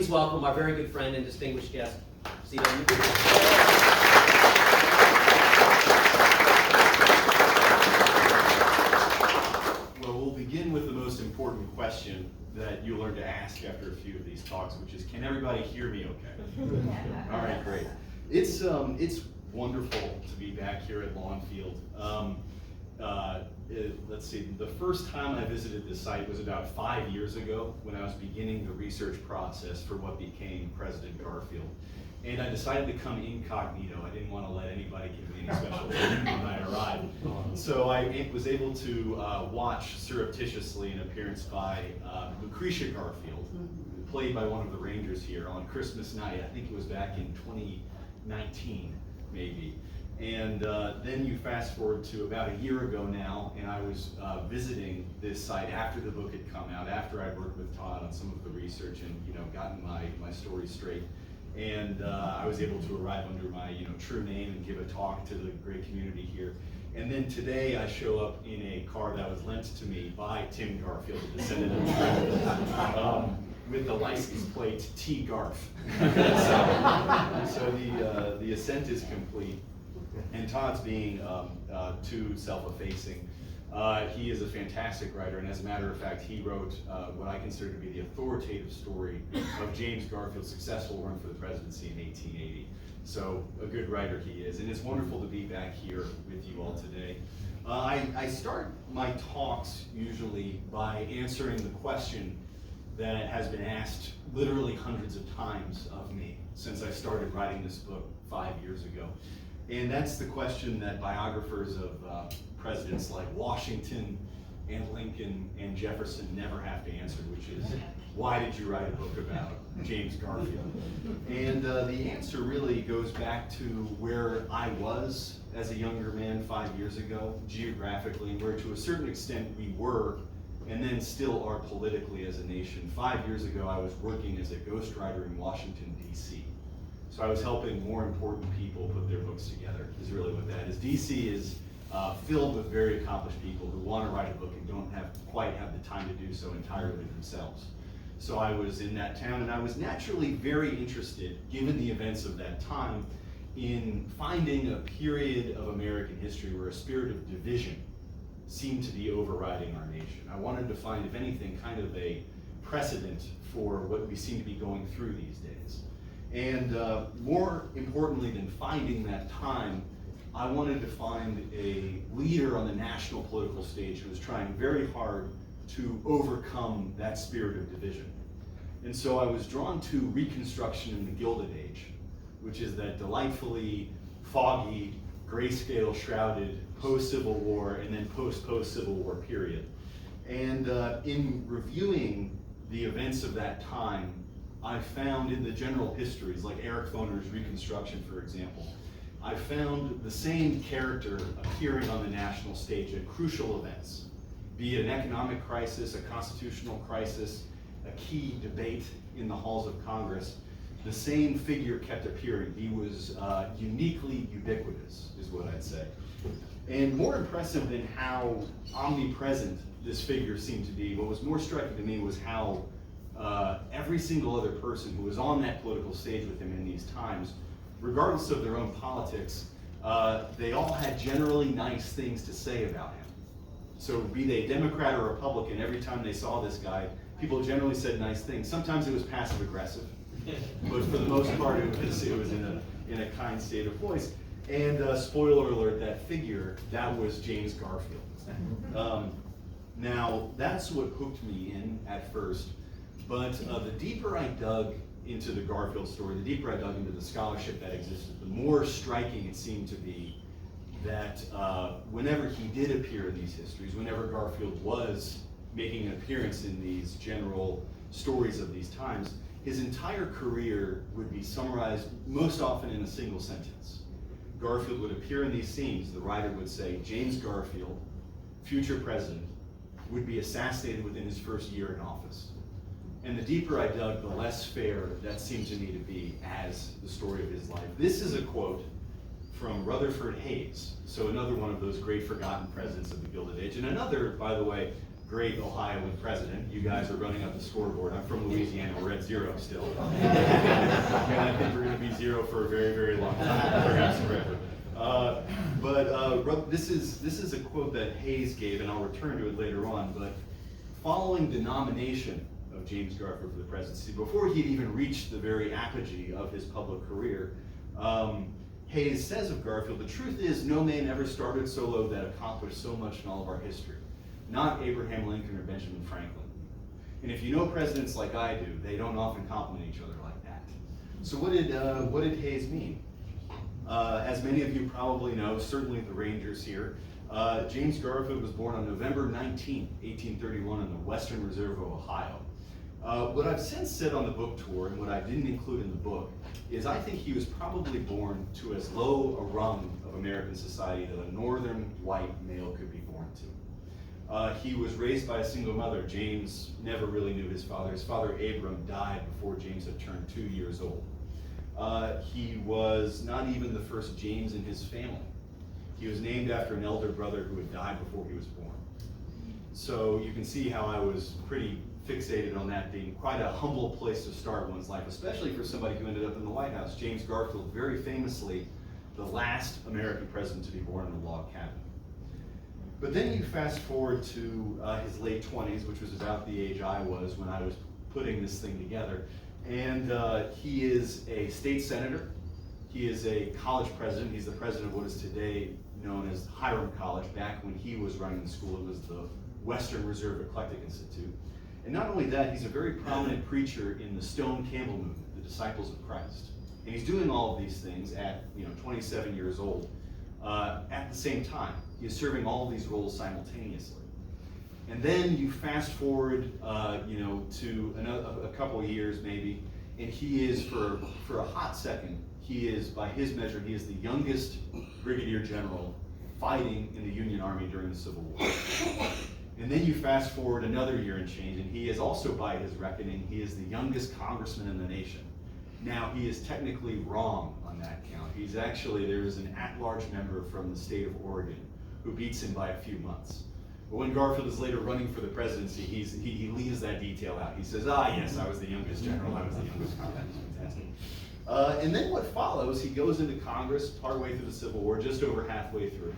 please welcome our very good friend and distinguished guest, C.W. Well, we'll begin with the most important question that you'll learn to ask after a few of these talks, which is, can everybody hear me okay? All right, great. It's wonderful to be back here at Lawnfield. Let's see, the first time I visited this site was about 5 years ago when I was beginning the research process for what became President Garfield. And I decided to come incognito. I didn't want to let anybody give me any special treatment when I arrived. So I was able to watch surreptitiously an appearance by Lucretia Garfield, played by one of the Rangers here on Christmas night. I think it was back in 2019, maybe. And then you fast forward to about a year ago now, and I was visiting this site after the book had come out, after I'd worked with Todd on some of the research and gotten my story straight. And I was able to arrive under my true name and give a talk to the great community here. And then today I show up in a car that was lent to me by Tim Garfield, a descendant of with the license plate T. Garf. so the ascent is complete. And Todd's being too self-effacing. He is a fantastic writer, and as a matter of fact, he wrote what I consider to be the authoritative story of James Garfield's successful run for the presidency in 1880. So a good writer he is, and it's wonderful to be back here with you all today. I start my talks usually by answering the question that has been asked literally hundreds of times of me since I started writing this book 5 years ago. And that's the question that biographers of presidents like Washington and Lincoln and Jefferson never have to answer, which is, why did you write a book about James Garfield? And the answer really goes back to where I was as a younger man 5 years ago, geographically, where to a certain extent we were, and then still are politically as a nation. 5 years ago, I was working as a ghostwriter in Washington, D.C. So I was helping more important people put their books together, is really what that is. DC is filled with very accomplished people who want to write a book and don't quite have the time to do so entirely themselves. So I was in that town, and I was naturally very interested, given the events of that time, in finding a period of American history where a spirit of division seemed to be overriding our nation. I wanted to find, if anything, kind of a precedent for what we seem to be going through these days. And more importantly than finding that time, I wanted to find a leader on the national political stage who was trying very hard to overcome that spirit of division. And so I was drawn to Reconstruction in the Gilded Age, which is that delightfully foggy, grayscale shrouded post-Civil War and then post-Civil War period. And in reviewing the events of that time, I found in the general histories, like Eric Foner's Reconstruction, for example, I found the same character appearing on the national stage at crucial events, be it an economic crisis, a constitutional crisis, a key debate in the halls of Congress. The same figure kept appearing. He was uniquely ubiquitous, is what I'd say. And more impressive than how omnipresent this figure seemed to be, what was more striking to me was how every single other person who was on that political stage with him in these times, regardless of their own politics, they all had generally nice things to say about him. So be they Democrat or Republican, every time they saw this guy, people generally said nice things. Sometimes it was passive aggressive, but for the most part it was in a kind state of voice. And spoiler alert, that figure, that was James Garfield. Now, that's what hooked me in at first. But the deeper I dug into the Garfield story, the deeper I dug into the scholarship that existed, the more striking it seemed to be that whenever he did appear in these histories, whenever Garfield was making an appearance in these general stories of these times, his entire career would be summarized most often in a single sentence. Garfield would appear in these scenes. The writer would say, James Garfield, future president, would be assassinated within his first year in office. And the deeper I dug, the less fair that seemed to me to be as the story of his life. This is a quote from Rutherford Hayes, so another one of those great forgotten presidents of the Gilded Age, and another, by the way, great Ohioan president. You guys are running up the scoreboard. I'm from Louisiana, we're at 0 still. And I think we're gonna be 0 for a very, very long time, perhaps forever. This is a quote that Hayes gave, and I'll return to it later on, but following the nomination of James Garfield for the presidency, before he'd even reached the very apogee of his public career, Hayes says of Garfield, "The truth is, no man ever started so low that accomplished so much in all of our history. Not Abraham Lincoln or Benjamin Franklin. And if you know presidents like I do, they don't often compliment each other like that." So what did Hayes mean? As many of you probably know, certainly the Rangers here, James Garfield was born on November 19, 1831 in the Western Reserve of Ohio. What I've since said on the book tour, and what I didn't include in the book, is I think he was probably born to as low a rung of American society that a northern white male could be born to. He was raised by a single mother. James never really knew his father. His father, Abram, died before James had turned 2 years old. He was not even the first James in his family. He was named after an elder brother who had died before he was born. So you can see how I was pretty fixated on that being quite a humble place to start one's life, especially for somebody who ended up in the White House. James Garfield, very famously, the last American president to be born in a log cabin. But then you fast forward to his late 20s, which was about the age I was when I was putting this thing together. And he is a state senator. He is a college president. He's the president of what is today known as Hiram College. Back when he was running the school, it was the Western Reserve Eclectic Institute. And not only that, he's a very prominent preacher in the Stone Campbell movement, the Disciples of Christ. And he's doing all of these things at 27 years old. At the same time, he's serving all of these roles simultaneously. And then you fast forward, to a couple of years maybe, and he is, for a hot second, he is, by his measure, he is the youngest brigadier general fighting in the Union Army during the Civil War. And then you fast forward another year and change, and he is also, by his reckoning, he is the youngest congressman in the nation. Now, he is technically wrong on that count. He's actually, there is an at-large member from the state of Oregon who beats him by a few months. But when Garfield is later running for the presidency, he leaves that detail out. He says, yes, I was the youngest general, I was the youngest congressman. Fantastic. And then what follows, he goes into Congress partway through the Civil War, just over halfway through.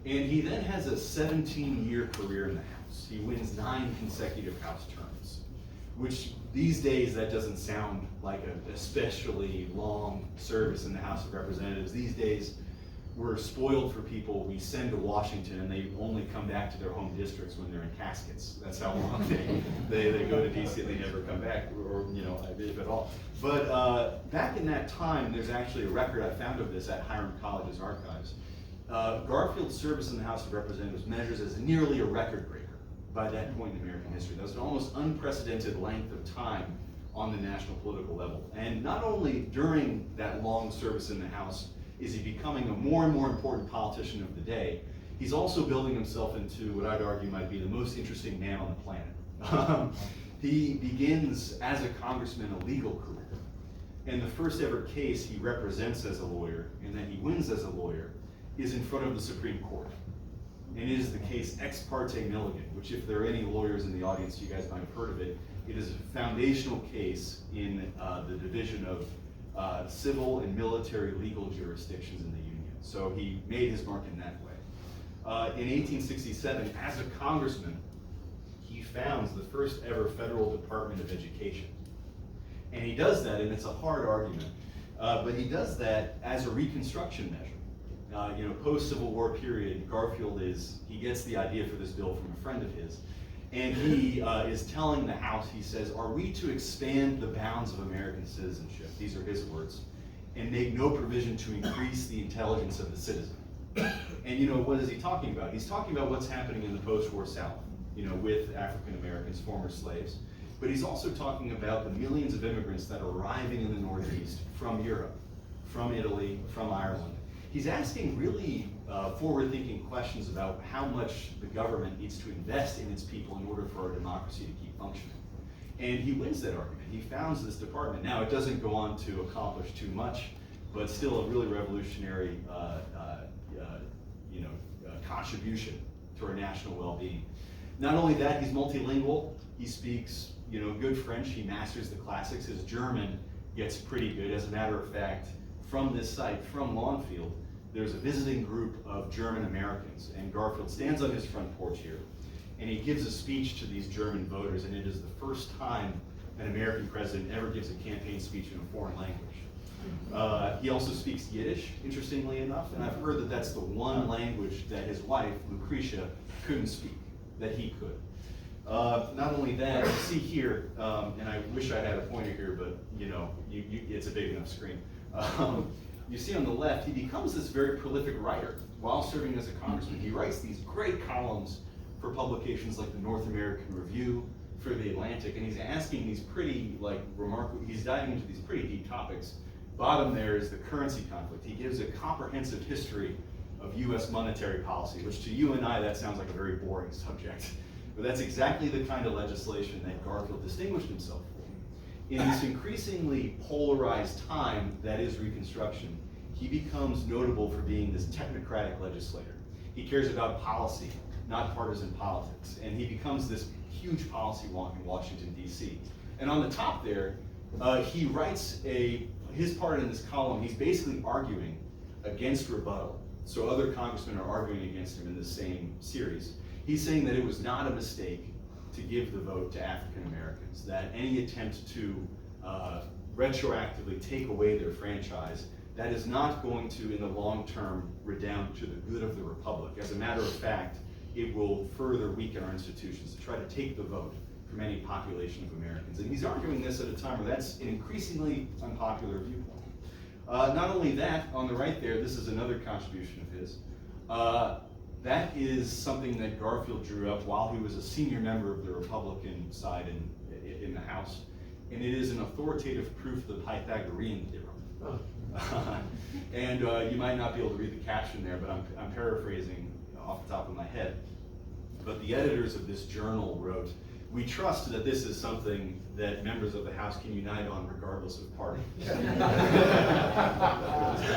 And he then has a 17-year career in the House. He wins 9 consecutive House terms, which these days, that doesn't sound like an especially long service in the House of Representatives. These days, we're spoiled for people we send to Washington, and they only come back to their home districts when they're in caskets. That's how long they go to DC and they never come back, or if at all. But back in that time, there's actually a record I found of this at Hiram College's archives. Garfield's service in the House of Representatives measures as nearly a record breaker by that point in American history. That was an almost unprecedented length of time on the national political level. And not only during that long service in the House is he becoming a more and more important politician of the day, he's also building himself into what I'd argue might be the most interesting man on the planet. He begins as a congressman a legal career. And the first ever case he represents as a lawyer, and then he wins as a lawyer, is in front of the Supreme Court. And it is the case Ex parte Milligan, which, if there are any lawyers in the audience, you guys might have heard of it. It is a foundational case in the division of civil and military legal jurisdictions in the Union. So he made his mark in that way. In 1867, as a congressman, he founds the first ever federal Department of Education. And he does that, and it's a hard argument, but he does that as a Reconstruction measure. Post-Civil War period, Garfield he gets the idea for this bill from a friend of his, and he is telling the House, he says, are we to expand the bounds of American citizenship, these are his words, and make no provision to increase the intelligence of the citizen? And what is he talking about? He's talking about what's happening in the post-war South, with African Americans, former slaves, but he's also talking about the millions of immigrants that are arriving in the Northeast from Europe, from Italy, from Ireland. He's asking really forward-thinking questions about how much the government needs to invest in its people in order for our democracy to keep functioning. And he wins that argument. He founds this department. Now, it doesn't go on to accomplish too much, but still a really revolutionary contribution to our national well-being. Not only that, he's multilingual. He speaks, good French. He masters the classics. His German gets pretty good. As a matter of fact, from this site, from Lawnfield, there's a visiting group of German Americans, and Garfield stands on his front porch here, and he gives a speech to these German voters, and it is the first time an American president ever gives a campaign speech in a foreign language. He also speaks Yiddish, interestingly enough, and I've heard that that's the one language that his wife, Lucretia, couldn't speak, that he could. Not only that, you see here, and I wish I had a pointer here, but it's a big enough screen. You see on the left, he becomes this very prolific writer while serving as a congressman. He writes these great columns for publications like the North American Review, for the Atlantic, and he's asking these pretty, he's diving into these pretty deep topics. Bottom there is the currency conflict. He gives a comprehensive history of US monetary policy, which to you and I, that sounds like a very boring subject. But that's exactly the kind of legislation that Garfield distinguished himself for. In this increasingly polarized time that is Reconstruction, he becomes notable for being this technocratic legislator. He cares about policy, not partisan politics, and he becomes this huge policy wonk in Washington, D.C. And on the top there, he writes his part in this column, he's basically arguing against rebuttal. So other congressmen are arguing against him in this same series. He's saying that it was not a mistake to give the vote to African Americans, that any attempt to retroactively take away their franchise, that is not going to, in the long term, redound to the good of the republic. As a matter of fact, it will further weaken our institutions to try to take the vote from any population of Americans. And he's arguing this at a time where that's an increasingly unpopular viewpoint. Not only that, on the right there, this is another contribution of his. That is something that Garfield drew up while he was a senior member of the Republican side in the House. And it is an authoritative proof of the Pythagorean theorem. And you might not be able to read the caption there, but I'm paraphrasing off the top of my head. But the editors of this journal wrote, "We trust that this is something that members of the House can unite on regardless of party." Which is kind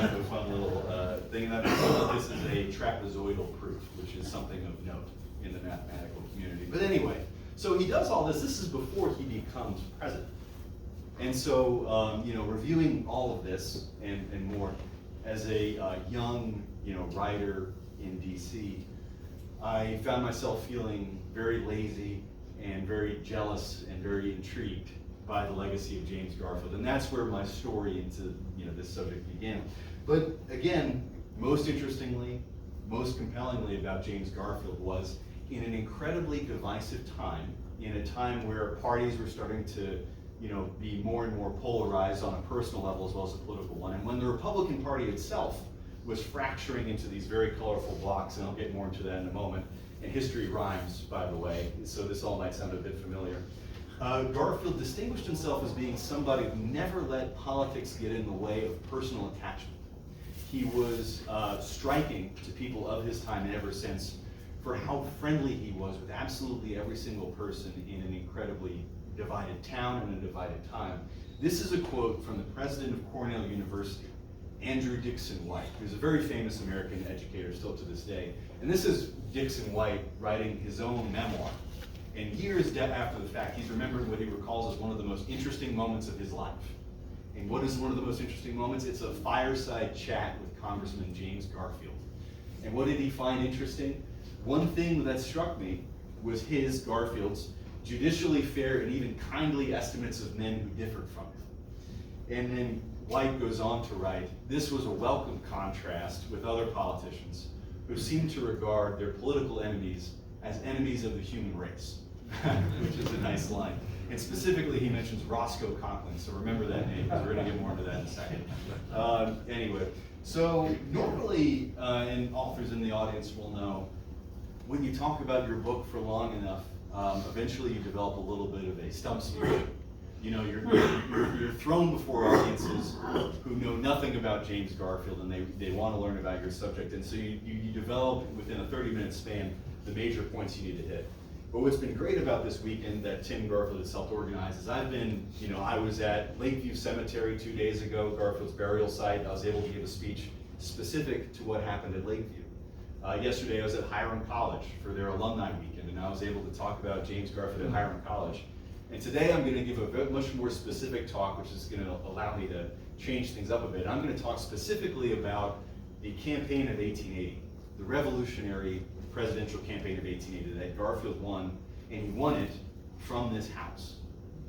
of a fun little thing. And I've been told that this is a trapezoidal proof, which is something of note in the mathematical community. But anyway, so he does all this. This is before he becomes president. And so, reviewing all of this and more, as a young, writer in DC, I found myself feeling very lazy and very jealous and very intrigued by the legacy of James Garfield. And that's where my story into this subject began. But again, most interestingly, most compellingly about James Garfield was in an incredibly divisive time, in a time where parties were starting to be more and more polarized on a personal level as well as a political one. And when the Republican Party itself was fracturing into these very colorful blocks, and I'll get more into that in a moment. And history rhymes, by the way, so this all might sound a bit familiar. Garfield distinguished himself as being somebody who never let politics get in the way of personal attachment. He was striking to people of his time and ever since for how friendly he was with absolutely every single person in an incredibly divided town and a divided time. This is a quote from the president of Cornell University, Andrew Dixon White, who's a very famous American educator still to this day. And this is Dixon White writing his own memoir. And years after the fact, he's remembering what he recalls as one of the most interesting moments of his life. And what is one of the most interesting moments? It's a fireside chat with Congressman James Garfield. And what did he find interesting? One thing that struck me was Garfield's, judicially fair and even kindly estimates of men who differed from him. And then White goes on to write, "This was a welcome contrast with other politicians who seemed to regard their political enemies as enemies of the human race," which is a nice line. And specifically, he mentions Roscoe Conklin, so remember that name, because we're going to get more into that in a second. Anyway, so normally, and authors in the audience will know, when you talk about your book for long enough, eventually you develop a little bit of a stump speech. You're thrown before audiences who know nothing about James Garfield, and they want to learn about your subject. And so you develop within a 30-minute span the major points you need to hit. But what's been great about this weekend that Tim Garfield has helped organize is I was at Lakeview Cemetery 2 days ago, Garfield's burial site. I was able to give a speech specific to what happened at Lakeview. Yesterday I was at Hiram College for their alumni weekend, and I was able to talk about James Garfield at Hiram College. And today I'm going to give a much more specific talk, which is going to allow me to change things up a bit. I'm going to talk specifically about the campaign of 1880, the revolutionary presidential campaign of 1880 that Garfield won, and he won it from this house.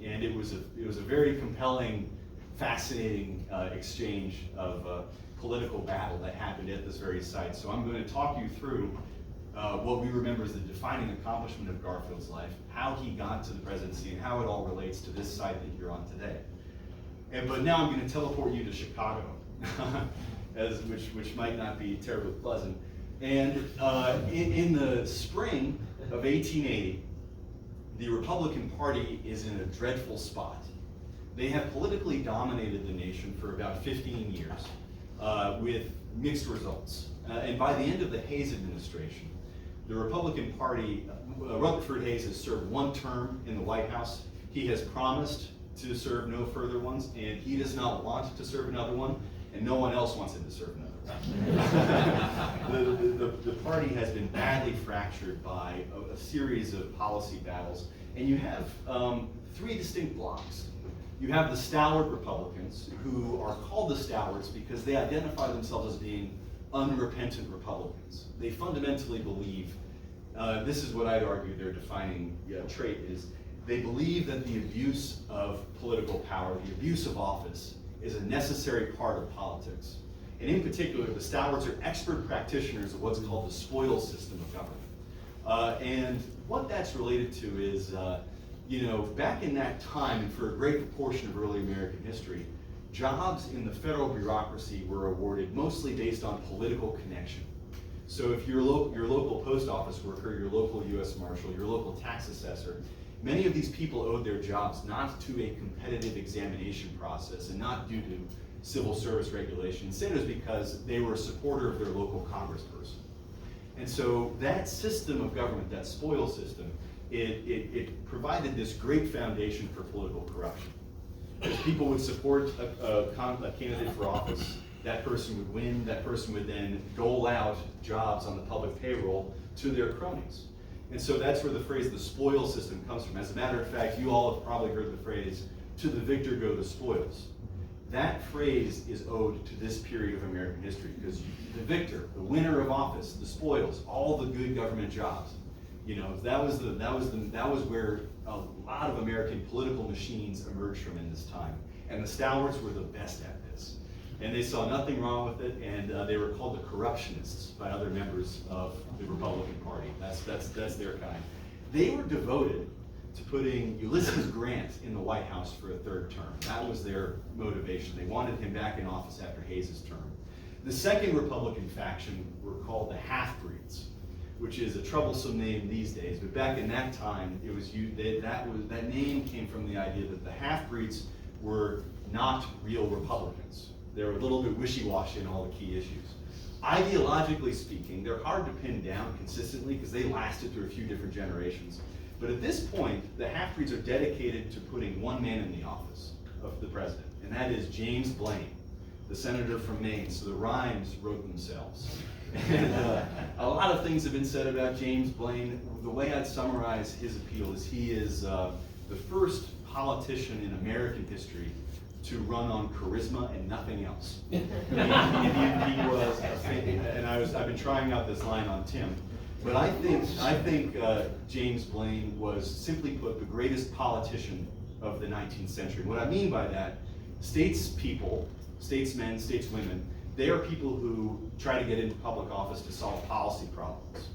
And it was a very compelling, fascinating exchange of political battle that happened at this very site. So I'm going to talk you through what we remember as the defining accomplishment of Garfield's life, how he got to the presidency, and how it all relates to this site that you're on today. But now I'm going to teleport you to Chicago, which might not be terribly pleasant. And in the spring of 1880, the Republican Party is in a dreadful spot. They have politically dominated the nation for about 15 years with mixed results. And by the end of the Hayes administration, the Republican Party, Rutherford Hayes has served one term in the White House. He has promised to serve no further ones, and he does not want to serve another one, and no one else wants him to serve another one. The party has been badly fractured by a series of policy battles, and you have three distinct blocks. You have the stalwart Republicans, who are called the stalwarts because they identify themselves as being unrepentant Republicans. They fundamentally believe, this is what I'd argue their defining trait is, they believe that the abuse of political power, the abuse of office, is a necessary part of politics. And in particular, the stalwarts are expert practitioners of what's called the spoils system of government. And what that's related to is, back in that time, and for a great proportion of early American history, jobs in the federal bureaucracy were awarded mostly based on political connection. So if you're your local post office worker, your local U.S. Marshal, your local tax assessor, many of these people owed their jobs not to a competitive examination process and not due to civil service regulation. Instead, it was because they were a supporter of their local congressperson. And so that system of government, that spoil system, it provided this great foundation for political corruption. If people would support a candidate for office, that person would win, that person would then dole out jobs on the public payroll to their cronies. And so that's where the phrase the spoil system comes from. As a matter of fact, you all have probably heard the phrase, to the victor go the spoils. That phrase is owed to this period of American history because the victor, the winner of office, the spoils, all the good government jobs, that was where a lot of American political machines emerged from in this time. And the stalwarts were the best at this. And they saw nothing wrong with it, and they were called the corruptionists by other members of the Republican Party. That's their kind. They were devoted to putting Ulysses Grant in the White House for a third term. That was their motivation. They wanted him back in office after Hayes' term. The second Republican faction were called the half-breeds, which is a troublesome name these days, but back in that time, it was that name came from the idea that the half-breeds were not real Republicans. They were a little bit wishy-washy in all the key issues. Ideologically speaking, they're hard to pin down consistently because they lasted through a few different generations. But at this point, the half-breeds are dedicated to putting one man in the office of the president, and that is James Blaine, the senator from Maine. So the rhymes wrote themselves. And a lot of things have been said about James Blaine. The way I'd summarize his appeal is he is the first politician in American history to run on charisma and nothing else. He was, and I've been trying out this line on Tim, but I think James Blaine was, simply put, the greatest politician of the 19th century. And what I mean by that, statesmen, stateswomen, they are people who try to get into public office to solve policy problems.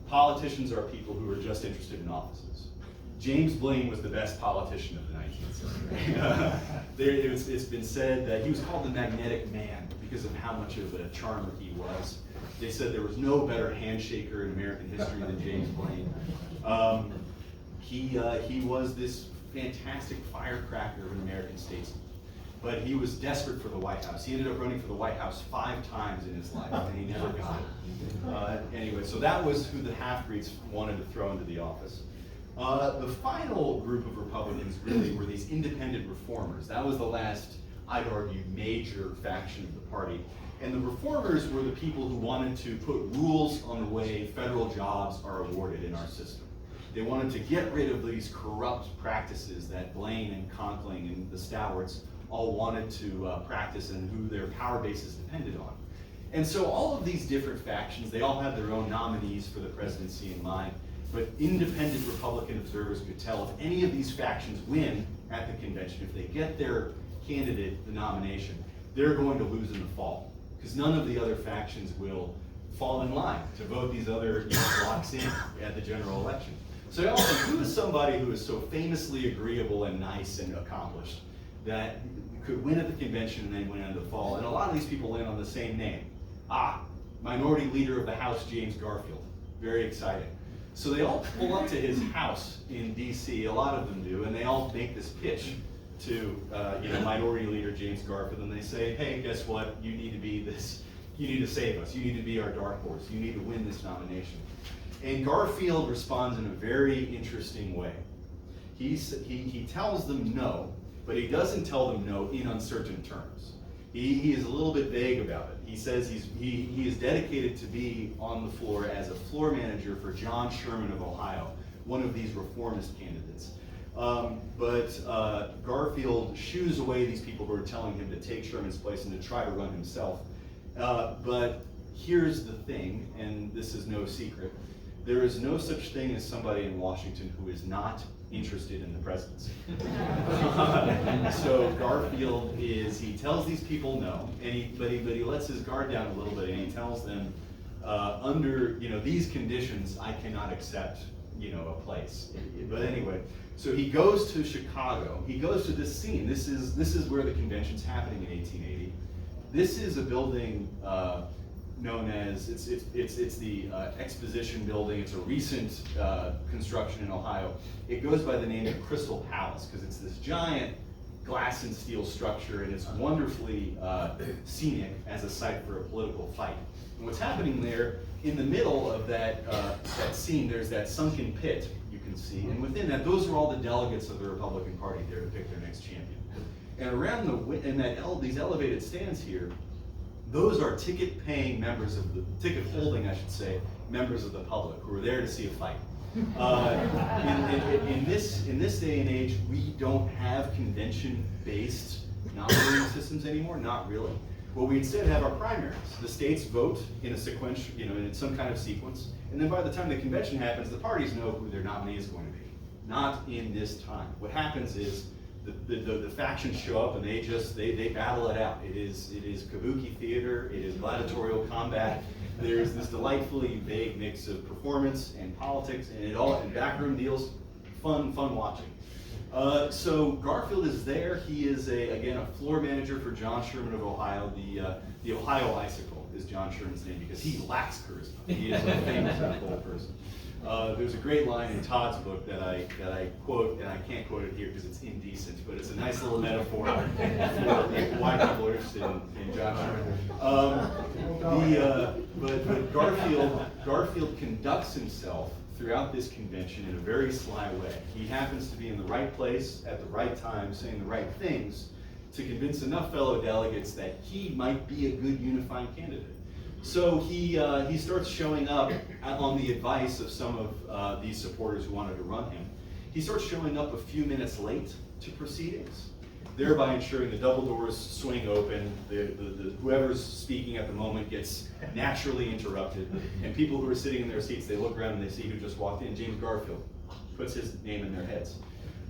Politicians are people who are just interested in offices. James Blaine was the best politician of the 19th century. It's been said that he was called the magnetic man because of how much of a charmer he was. They said there was no better handshaker in American history than James Blaine. He was this fantastic firecracker of an American statesman. But he was desperate for the White House. He ended up running for the White House 5 times in his life, and he never got it. Anyway, so that was who the half-breeds wanted to throw into the office. The final group of Republicans really were these independent reformers. That was the last, I'd argue, major faction of the party. And the reformers were the people who wanted to put rules on the way federal jobs are awarded in our system. They wanted to get rid of these corrupt practices that Blaine and Conkling and the Stowarts all wanted to practice and who their power bases depended on. And so all of these different factions, they all had their own nominees for the presidency in mind, but independent Republican observers could tell if any of these factions win at the convention, if they get their candidate the nomination, they're going to lose in the fall, because none of the other factions will fall in line to vote these other blocks in at the general election. So also, who is somebody who is so famously agreeable and nice and accomplished that could win at the convention and then win in the fall? And a lot of these people land on the same name. Minority Leader of the House, James Garfield. Very exciting. So they all pull up to his house in DC, a lot of them do, and they all make this pitch to Minority Leader James Garfield, and they say, hey, guess what? You need to be this, you need to save us. You need to be our dark horse. You need to win this nomination. And Garfield responds in a very interesting way. He tells them no, but he doesn't tell them no in uncertain terms. He is a little bit vague about it. He says he is dedicated to be on the floor as a floor manager for John Sherman of Ohio, one of these reformist candidates. But Garfield shoos away these people who are telling him to take Sherman's place and to try to run himself. But here's the thing, and this is no secret. There is no such thing as somebody in Washington who is not interested in the presidency. So Garfield he tells these people no, and but he lets his guard down a little bit, and he tells them, under these conditions, I cannot accept a place. But anyway, so he goes to Chicago. He goes to this scene. This is where the convention's happening in 1880. This is a building known as it's the Exposition Building. It's a recent construction in Ohio. It goes by the name of Crystal Palace because it's this giant glass and steel structure, and it's wonderfully scenic as a site for a political fight. And what's happening there, in the middle of that scene, there's that sunken pit you can see, and within that, those are all the delegates of the Republican Party there to pick their next champion. And around these elevated stands here, those are ticket-paying members of the ticket-holding, I should say, members of the public who are there to see a fight. In this day and age, we don't have convention-based nominating systems anymore. Not really. Well, we instead have our primaries. The states vote in a sequential, in some kind of sequence, and then by the time the convention happens, the parties know who their nominee is going to be. Not in this time. What happens is the factions show up and they battle it out. It is kabuki theater. It is gladiatorial combat. There's this delightfully vague mix of performance and politics and backroom deals. Fun watching. So Garfield is there. He is again a floor manager for John Sherman of Ohio. The Ohio Icicle is John Sherman's name because he lacks charisma. He is a famous bipolar person. There's a great line in Todd's book that I quote, and I can't quote it here because it's indecent, but it's a nice little metaphor for why people are interested in John Sherman. But Garfield conducts himself throughout this convention in a very sly way. He happens to be in the right place at the right time, saying the right things to convince enough fellow delegates that he might be a good unifying candidate. So he starts showing up on the advice of some of these supporters who wanted to run him. He starts showing up a few minutes late to proceedings, thereby ensuring the double doors swing open, whoever's speaking at the moment gets naturally interrupted, and people who are sitting in their seats, they look around and they see who just walked in. James Garfield puts his name in their heads.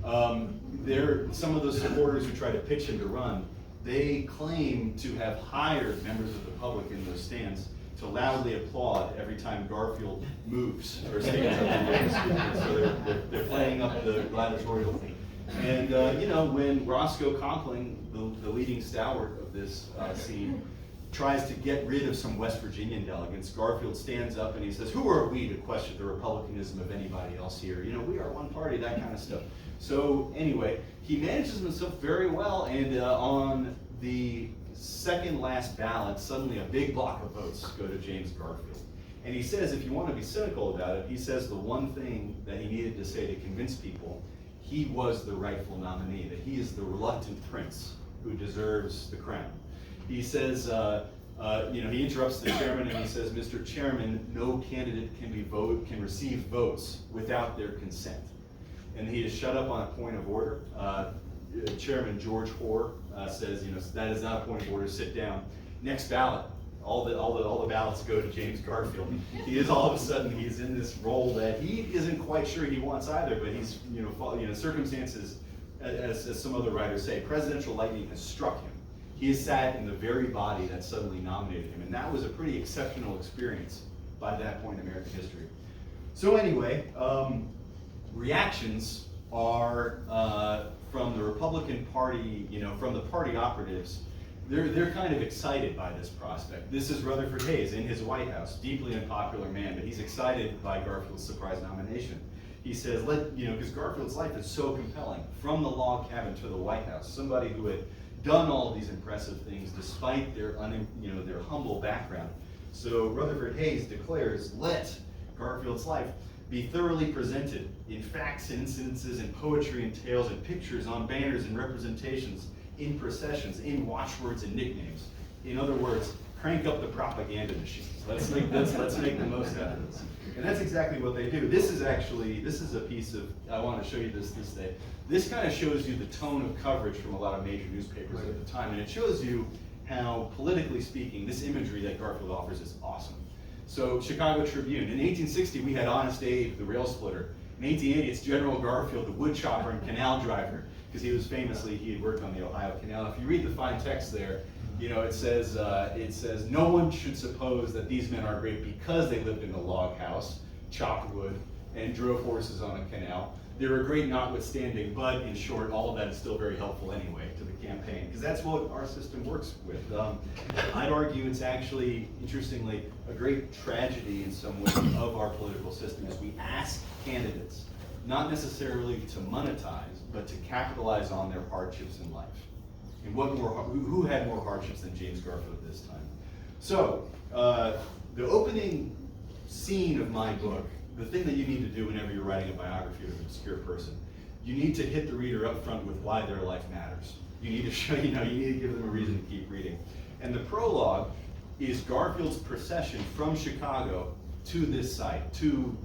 Some of those supporters who try to pitch him to run, they claim to have hired members of the public in those stands to loudly applaud every time Garfield moves or stands up. So they're playing up the gladiatorial theme. And when Roscoe Conkling, the leading stalwart of this scene, tries to get rid of some West Virginian delegates, Garfield stands up and he says, "Who are we to question the republicanism of anybody else here? We are one party," that kind of stuff. So anyway, he manages himself very well, and on the second last ballot, suddenly a big block of votes go to James Garfield. And he says, if you want to be cynical about it, he says the one thing that he needed to say to convince people he was the rightful nominee, that he is the reluctant prince who deserves the crown. He says, he interrupts the chairman and he says, "Mr. Chairman, no candidate can receive votes without their consent." And he is shut up on a point of order. Chairman George Hoare says, "That is not a point of order, sit down." Next ballot. All the ballots go to James Garfield. He is all of a sudden, he's in this role that he isn't quite sure he wants either, but he's, circumstances, as some other writers say, presidential lightning has struck him. He has sat in the very body that suddenly nominated him, and that was a pretty exceptional experience by that point in American history. So anyway, reactions are from the Republican Party, from the party operatives. They're kind of excited by this prospect. This is Rutherford Hayes in his White House, deeply unpopular man, but he's excited by Garfield's surprise nomination. He says, because Garfield's life is so compelling, from the log cabin to the White House, somebody who had done all of these impressive things despite their humble background. So Rutherford Hayes declares, "Let Garfield's life be thoroughly presented in facts and incidences, in poetry and tales and pictures, on banners and representations, in processions, in watchwords and nicknames." In other words, crank up the propaganda machine. Let's make the most out of this. And that's exactly what they do. This is a piece of, I want to show you this day. This kind of shows you the tone of coverage from a lot of major newspapers at the time. And it shows you how, politically speaking, this imagery that Garfield offers is awesome. So, Chicago Tribune. In 1860, we had Honest Abe, the rail splitter. In 1880, it's General Garfield, the wood chopper and canal driver, because he had worked on the Ohio Canal. If you read the fine text there, it says, "No one should suppose that these men are great because they lived in a log house, chopped wood, and drove horses on a canal. They were great notwithstanding, but in short, all of that is still very helpful anyway to the campaign," because that's what our system works with. I'd argue it's actually, interestingly, a great tragedy in some ways of our political system, as we ask candidates not necessarily to monetize, but to capitalize on their hardships in life. And who had more hardships than James Garfield at this time? So, the opening scene of my book, the thing that you need to do whenever you're writing a biography of an obscure person, you need to hit the reader up front with why their life matters. You need to show, you need to give them a reason to keep reading. And the prologue is Garfield's procession from Chicago to this site, to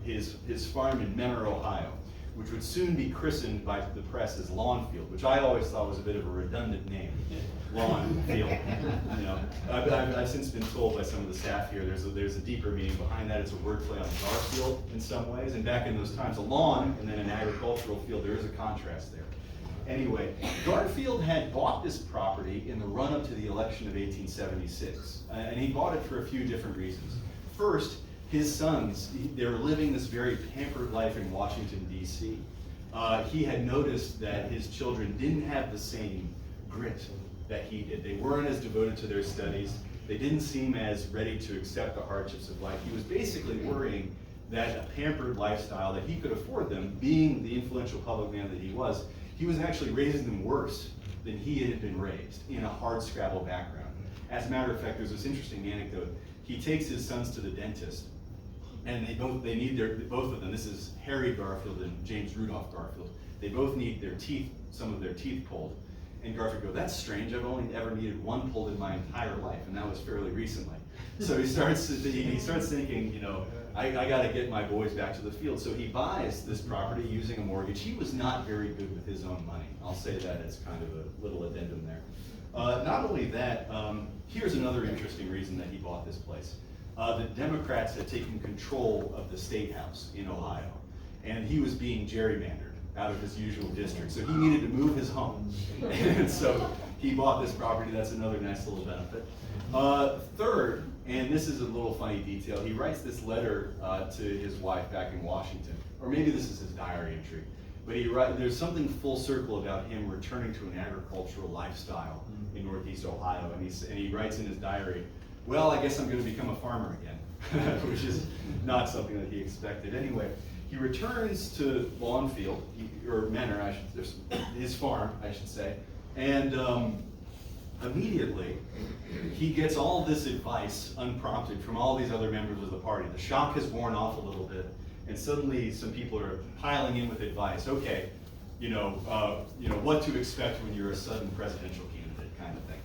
his farm in Menor, Ohio, which would soon be christened by the press as Lawnfield, which I always thought was a bit of a redundant name. Lawnfield. I've since been told by some of the staff here there's a deeper meaning behind that. It's a wordplay on Garfield in some ways, and back in those times, a lawn and then an agricultural field, there is a contrast there. Anyway, Garfield had bought this property in the run-up to the election of 1876, and he bought it for a few different reasons. First, his sons, they were living this very pampered life in Washington, D.C. He had noticed that his children didn't have the same grit that he did. They weren't as devoted to their studies. They didn't seem as ready to accept the hardships of life. He was basically worrying that a pampered lifestyle that he could afford them, being the influential public man that he was actually raising them worse than he had been raised, in a hardscrabble background. As a matter of fact, there's this interesting anecdote. He takes his sons to the dentist, and both of them, this is Harry Garfield and James Rudolph Garfield, they both need some of their teeth pulled. And Garfield goes, "That's strange, I've only ever needed one pulled in my entire life, and that was fairly recently." So he starts thinking, I gotta get my boys back to the field. So he buys this property using a mortgage. He was not very good with his own money. I'll say that as kind of a little addendum there. Not only that, here's another interesting reason that he bought this place. The Democrats had taken control of the state house in Ohio, and he was being gerrymandered out of his usual district. So he needed to move his home. And so he bought this property. That's another nice little benefit. Third, and this is a little funny detail, he writes this letter to his wife back in Washington, or maybe this is his diary entry, but there's something full circle about him returning to an agricultural lifestyle in Northeast Ohio, and he writes in his diary, "Well, I guess I'm going to become a farmer again," which is not something that he expected. Anyway, he returns to Lawnfield, or Menor, his farm, I should say, and immediately he gets all this advice unprompted from all these other members of the party. The shock has worn off a little bit, and suddenly some people are piling in with advice. Okay, what to expect when you're a sudden presidential candidate, kind of thing.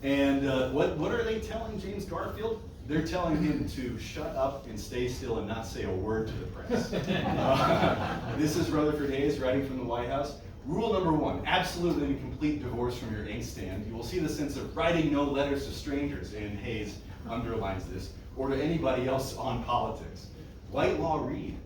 And what are they telling James Garfield? They're telling him to shut up and stay still and not say a word to the press. This is Rutherford Hayes writing from the White House. Rule number 1, absolutely and complete divorce from your inkstand. You will see the sense of writing no letters to strangers, and Hayes underlines this, or to anybody else on politics. Whitelaw Reid,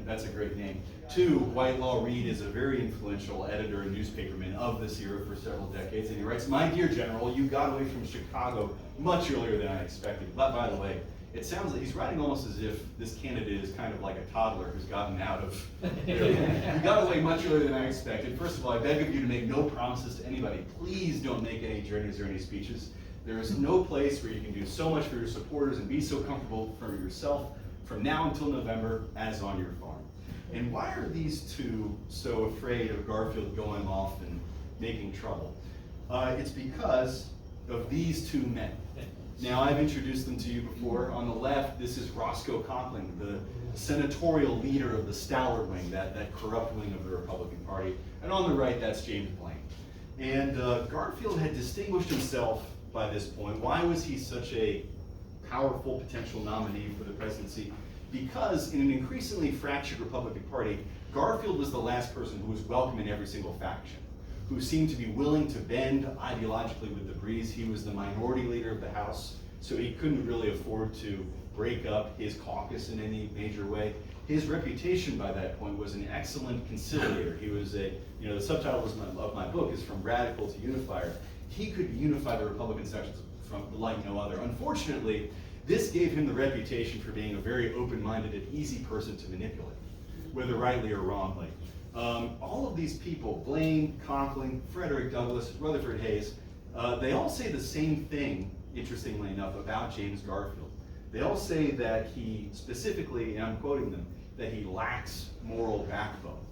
that's a great name. 2, Whitelaw Reid is a very influential editor and newspaperman of this era for several decades, and he writes, "My dear General, you got away from Chicago much earlier than I expected." But by the way, it sounds like he's writing almost as if this candidate is kind of like a toddler who's gotten out of, you got away much earlier than I expected. First of all, I beg of you to make no promises to anybody. Please don't make any journeys or any speeches. There is no place where you can do so much for your supporters and be so comfortable for yourself from now until November as on your farm. And why are these two so afraid of Garfield going off and making trouble? It's because of these two men. Now, I've introduced them to you before. On the left, this is Roscoe Conkling, the senatorial leader of the Stalwart wing, that corrupt wing of the Republican Party. And on the right, that's James Blaine. And Garfield had distinguished himself by this point. Why was he such a powerful potential nominee for the presidency? Because in an increasingly fractured Republican Party, Garfield was the last person who was welcome in every single faction, who seemed to be willing to bend ideologically with the breeze. He was the minority leader of the House, so he couldn't really afford to break up his caucus in any major way. His reputation by that point was an excellent conciliator. He was the subtitle of my book is From Radical to Unifier. He could unify the Republican sections from like no other. Unfortunately, this gave him the reputation for being a very open-minded and easy person to manipulate, whether rightly or wrongly. All of these people, Blaine, Conkling, Frederick Douglass, Rutherford Hayes, they all say the same thing, interestingly enough, about James Garfield. They all say that he specifically, and I'm quoting them, that he lacks moral backbone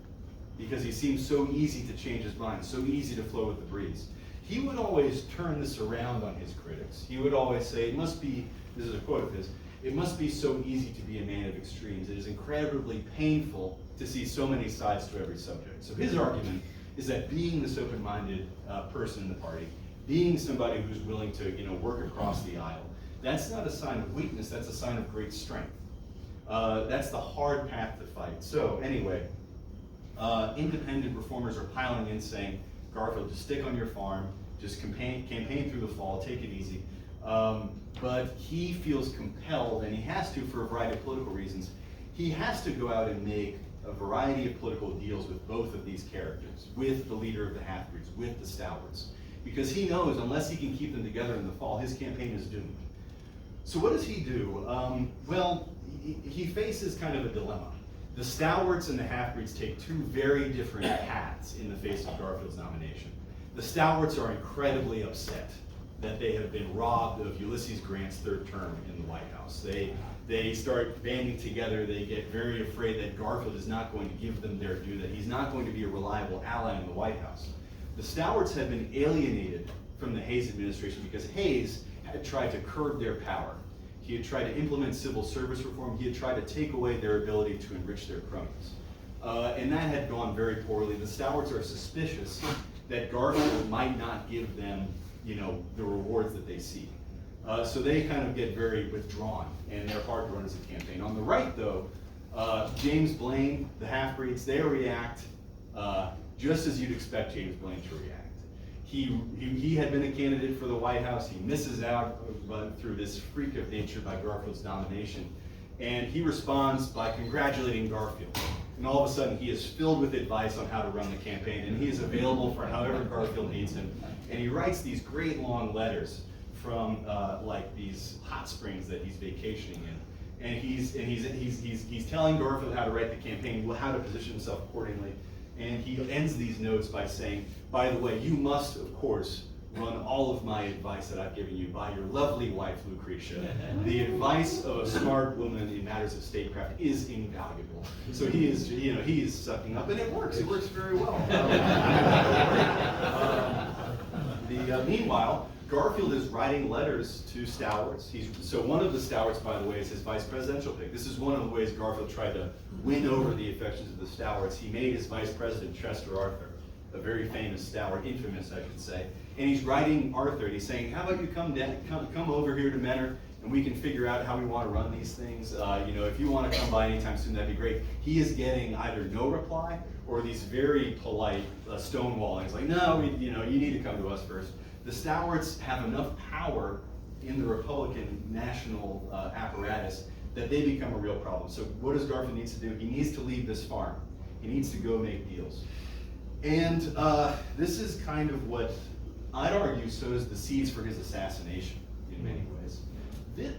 because he seems so easy to change his mind, so easy to flow with the breeze. He would always turn this around on his critics. He would always say, it must be, this is a quote of his, "It must be so easy to be a man of extremes. It is incredibly painful to see so many sides to every subject." So his argument is that being this open-minded person in the party, being somebody who's willing to work across the aisle, that's not a sign of weakness, that's a sign of great strength. That's the hard path to fight. So anyway, independent reformers are piling in saying, Garfield, just stick on your farm, just campaign through the fall, take it easy. But he feels compelled, and he has to for a variety of political reasons, he has to go out and make a variety of political deals with both of these characters, with the leader of the half-breeds, with the Stalwarts, because he knows unless he can keep them together in the fall, his campaign is doomed. So what does he do? Well, he faces kind of a dilemma. The Stalwarts and the half-breeds take two very different paths in the face of Garfield's nomination. The Stalwarts are incredibly upset that they have been robbed of Ulysses Grant's third term in the White House. They start banding together. They get very afraid that Garfield is not going to give them their due, that he's not going to be a reliable ally in the White House. The Stalwarts had been alienated from the Hayes administration because Hayes had tried to curb their power. He had tried to implement civil service reform. He had tried to take away their ability to enrich their cronies. And that had gone very poorly. The Stalwarts are suspicious that Garfield might not give them the rewards that they seek. So they kind of get very withdrawn, and they're hard to run as a campaign. On the right, though, James Blaine, the half-breeds, they react just as you'd expect James Blaine to react. He had been a candidate for the White House. He misses out through this freak of nature by Garfield's nomination, and he responds by congratulating Garfield. And all of a sudden, he is filled with advice on how to run the campaign, and he is available for however Garfield needs him. And he writes these great long letters from like these hot springs that he's vacationing in, and he's telling Garfield how to write the campaign, how to position himself accordingly. And he ends these notes by saying, by the way, you must, of course, run all of my advice that I've given you by your lovely wife, Lucretia. The advice of a smart woman in matters of statecraft is invaluable. So he is sucking up, and it works very well. Meanwhile, Garfield is writing letters to Stalwarts. So one of the Stalwarts, by the way, is his vice presidential pick. This is one of the ways Garfield tried to win over the affections of the Stalwarts. He made his vice president Chester Arthur. a very famous stalwart, infamous I should say, and he's writing Arthur, and he's saying, how about you come over here to Menor, and we can figure out how we want to run these things. If you want to come by anytime soon, that'd be great. He is getting either no reply or these very polite stonewalling. It's like, no, you need to come to us first. The stalwarts have enough power in the Republican national apparatus that they become a real problem. So what does Garfield need to do? He needs to leave this farm. He needs to go make deals. And this is kind of what I'd argue sows the seeds for his assassination in many ways.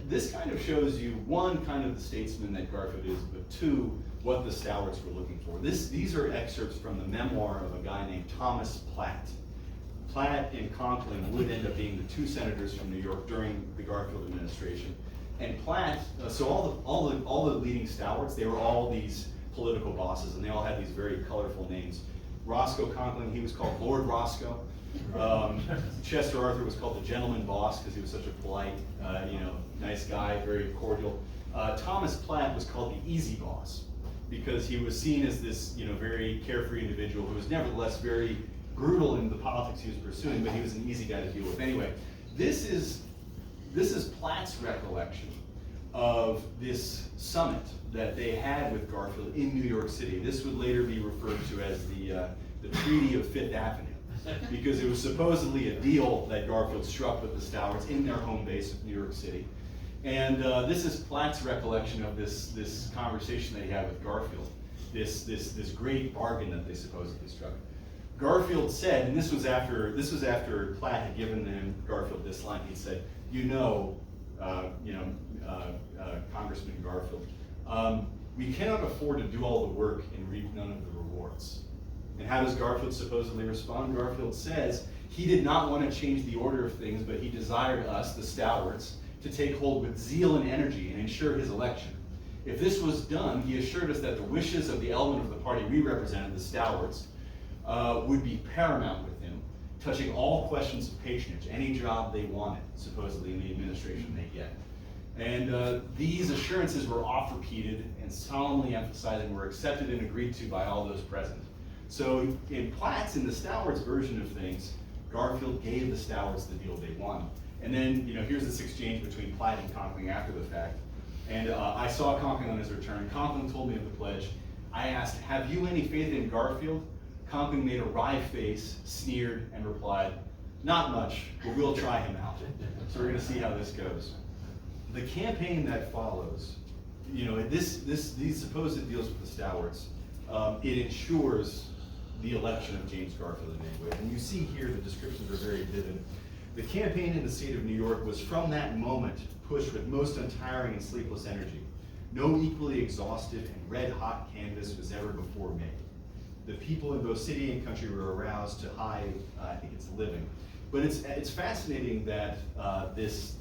This kind of shows you, one, kind of the statesman that Garfield is, but two, what the stalwarts were looking for. These are excerpts from the memoir of a guy named Thomas Platt. Platt and Conklin would end up being the two senators from New York during the Garfield administration. And Platt, so all the leading stalwarts, they were all these political bosses, and they all had these very colorful names. Roscoe Conklin, he was called Lord Roscoe. Chester Arthur was called the gentleman boss because he was such a polite, nice guy, very cordial. Thomas Platt was called the easy boss because he was seen as this, very carefree individual who was nevertheless very brutal in the politics he was pursuing, but he was an easy guy to deal with. Anyway, this is Platt's recollection of this summit that they had with Garfield in New York City. This would later be referred to as the Treaty of Fifth Avenue, because it was supposedly a deal that Garfield struck with the stalwarts in their home base of New York City. And this is Platt's recollection of this conversation that he had with Garfield, this great bargain that they supposedly struck. Garfield said, and this was after Platt had given him Garfield this line. He said, Congressman Garfield, we cannot afford to do all the work and reap none of the rewards. And how does Garfield supposedly respond? Garfield says he did not want to change the order of things, but he desired us, the stalwarts, to take hold with zeal and energy and ensure his election. If this was done, he assured us that the wishes of the element of the party we represented, the stalwarts, would be paramount with him, touching all questions of patronage, any job they wanted, supposedly in the administration they get. And these assurances were oft repeated and solemnly emphasized and were accepted and agreed to by all those present. So in Platt's, in the stalwarts version of things, Garfield gave the stalwarts the deal they wanted. And then, here's this exchange between Platt and Conklin after the fact. And I saw Conklin on his return. Conklin told me of the pledge. I asked, have you any faith in Garfield? Conklin made a wry face, sneered, and replied, not much, but we'll try him out. So we're gonna see how this goes. The campaign that follows, these supposed deals with the stalwarts, it ensures the election of James Garfield in many ways. And you see here the descriptions are very vivid. The campaign in the state of New York was from that moment pushed with most untiring and sleepless energy. No equally exhaustive and red-hot canvass was ever before made. The people in both city and country were aroused to high, I think it's living. But it's fascinating that this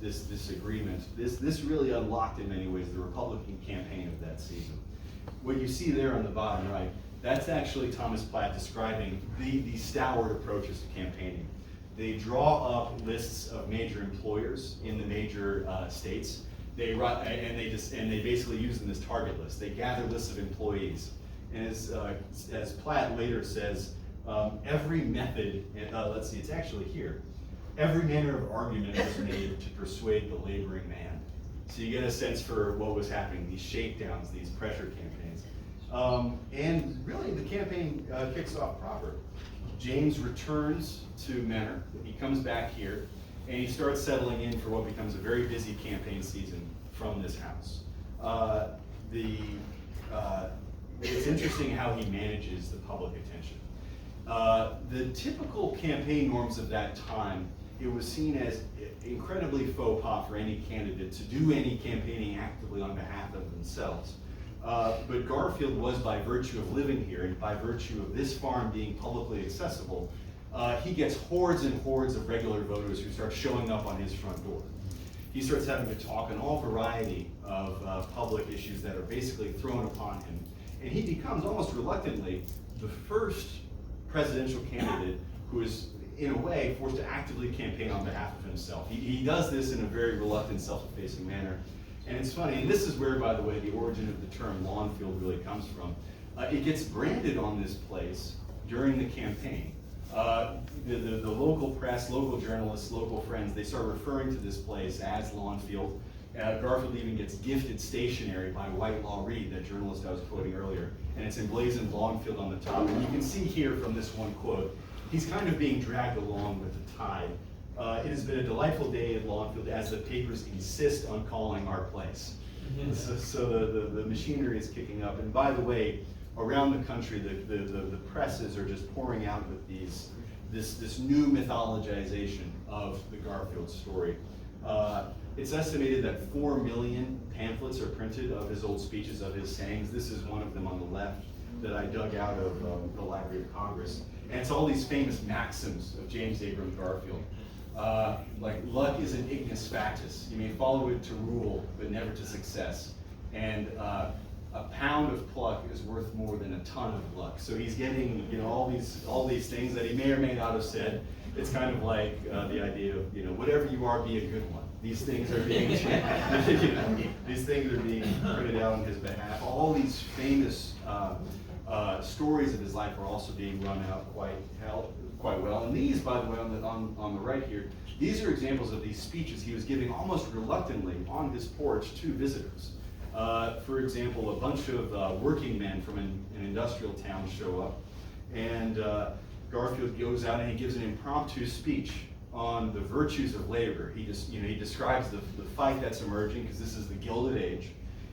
agreement, this really unlocked in many ways the Republican campaign of that season. What you see there on the bottom right, that's actually Thomas Platt describing the stalwart approaches to campaigning. They draw up lists of major employers in the major states. They run, and they basically use them as target lists. They gather lists of employees. And as Platt later says, every method, let's see, it's actually here. Every manner of argument was made to persuade the laboring man. So you get a sense for what was happening, these shakedowns, these pressure campaigns. And really the campaign kicks off proper. James returns to Menor, he comes back here, and he starts settling in for what becomes a very busy campaign season from this house. It's interesting how he manages the public attention. The typical campaign norms of that time, it was seen as incredibly faux pas for any candidate to do any campaigning actively on behalf of themselves. But Garfield was, by virtue of living here and by virtue of this farm being publicly accessible, he gets hordes and hordes of regular voters who start showing up on his front door. He starts having to talk on all variety of public issues that are basically thrown upon him. And he becomes, almost reluctantly, the first presidential candidate who is, in a way, forced to actively campaign on behalf of himself. He does this in a very reluctant, self-effacing manner. And it's funny, and this is where, by the way, the origin of the term Lawnfield really comes from. It gets branded on this place during the campaign The local press, local journalists, local friends, they start referring to this place as Lawnfield. Garfield even gets gifted stationery by Whitelaw Reid, that journalist I was quoting earlier, and it's emblazoned Lawnfield on the top. And you can see here from this one quote, he's kind of being dragged along with the tide. It has been a delightful day at Lawnfield as the papers insist on calling our place. So the machinery is kicking up. And by the way, around the country, the presses are just pouring out with this new mythologization of the Garfield story. It's estimated that 4 million pamphlets are printed of his old speeches, of his sayings. This is one of them on the left that I dug out of the Library of Congress. And it's all these famous maxims of James Abram Garfield. Like, luck is an ignis fatuus. You may follow it to rule, but never to success. And a pound of pluck is worth more than a ton of luck. So he's getting, all these things that he may or may not have said. It's kind of like the idea of, whatever you are, be a good one. These things are being, these things are being printed out on his behalf. All these famous stories of his life are also being run out quite well. And these, by the way, on the right here, these are examples of these speeches he was giving almost reluctantly on his porch to visitors. For example, a bunch of working men from an industrial town show up, and Garfield goes out and he gives an impromptu speech on the virtues of labor. He describes the fight that's emerging, because this is the Gilded Age.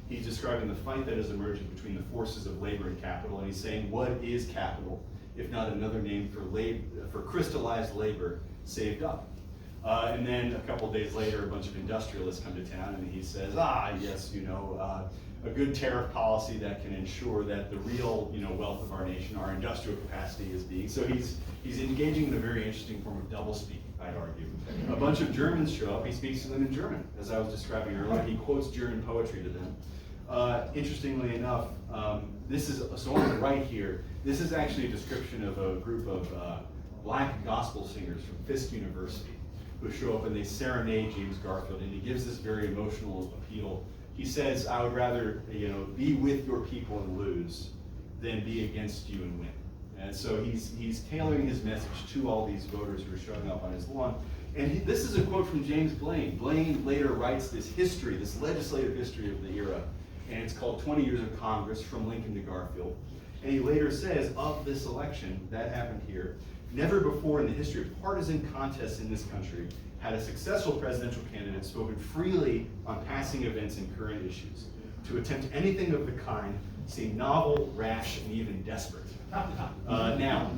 He's describing the fight that is emerging between the forces of labor and capital, and he's saying, what is capital, if not another name for crystallized labor saved up? And then a couple days later, a bunch of industrialists come to town, and he says, yes, a good tariff policy that can ensure that the real, wealth of our nation, our industrial capacity is being. So he's engaging in a very interesting form of doublespeak, I'd argue. A bunch of Germans show up. He speaks to them in German, as I was describing earlier. He quotes German poetry to them. Interestingly enough, so on the right here, this is actually a description of a group of black gospel singers from Fisk University who show up and they serenade James Garfield, and he gives this very emotional appeal. He says, I would rather be with your people and lose than be against you and win. And so he's tailoring his message to all these voters who are showing up on his lawn. And this is a quote from James Blaine. Blaine later writes this history, this legislative history of the era, and it's called 20 Years of Congress, from Lincoln to Garfield. And he later says, of this election that happened here, never before in the history of partisan contests in this country had a successful presidential candidate spoken freely on passing events and current issues. To attempt anything of the kind seemed novel, rash, and even desperate. Now,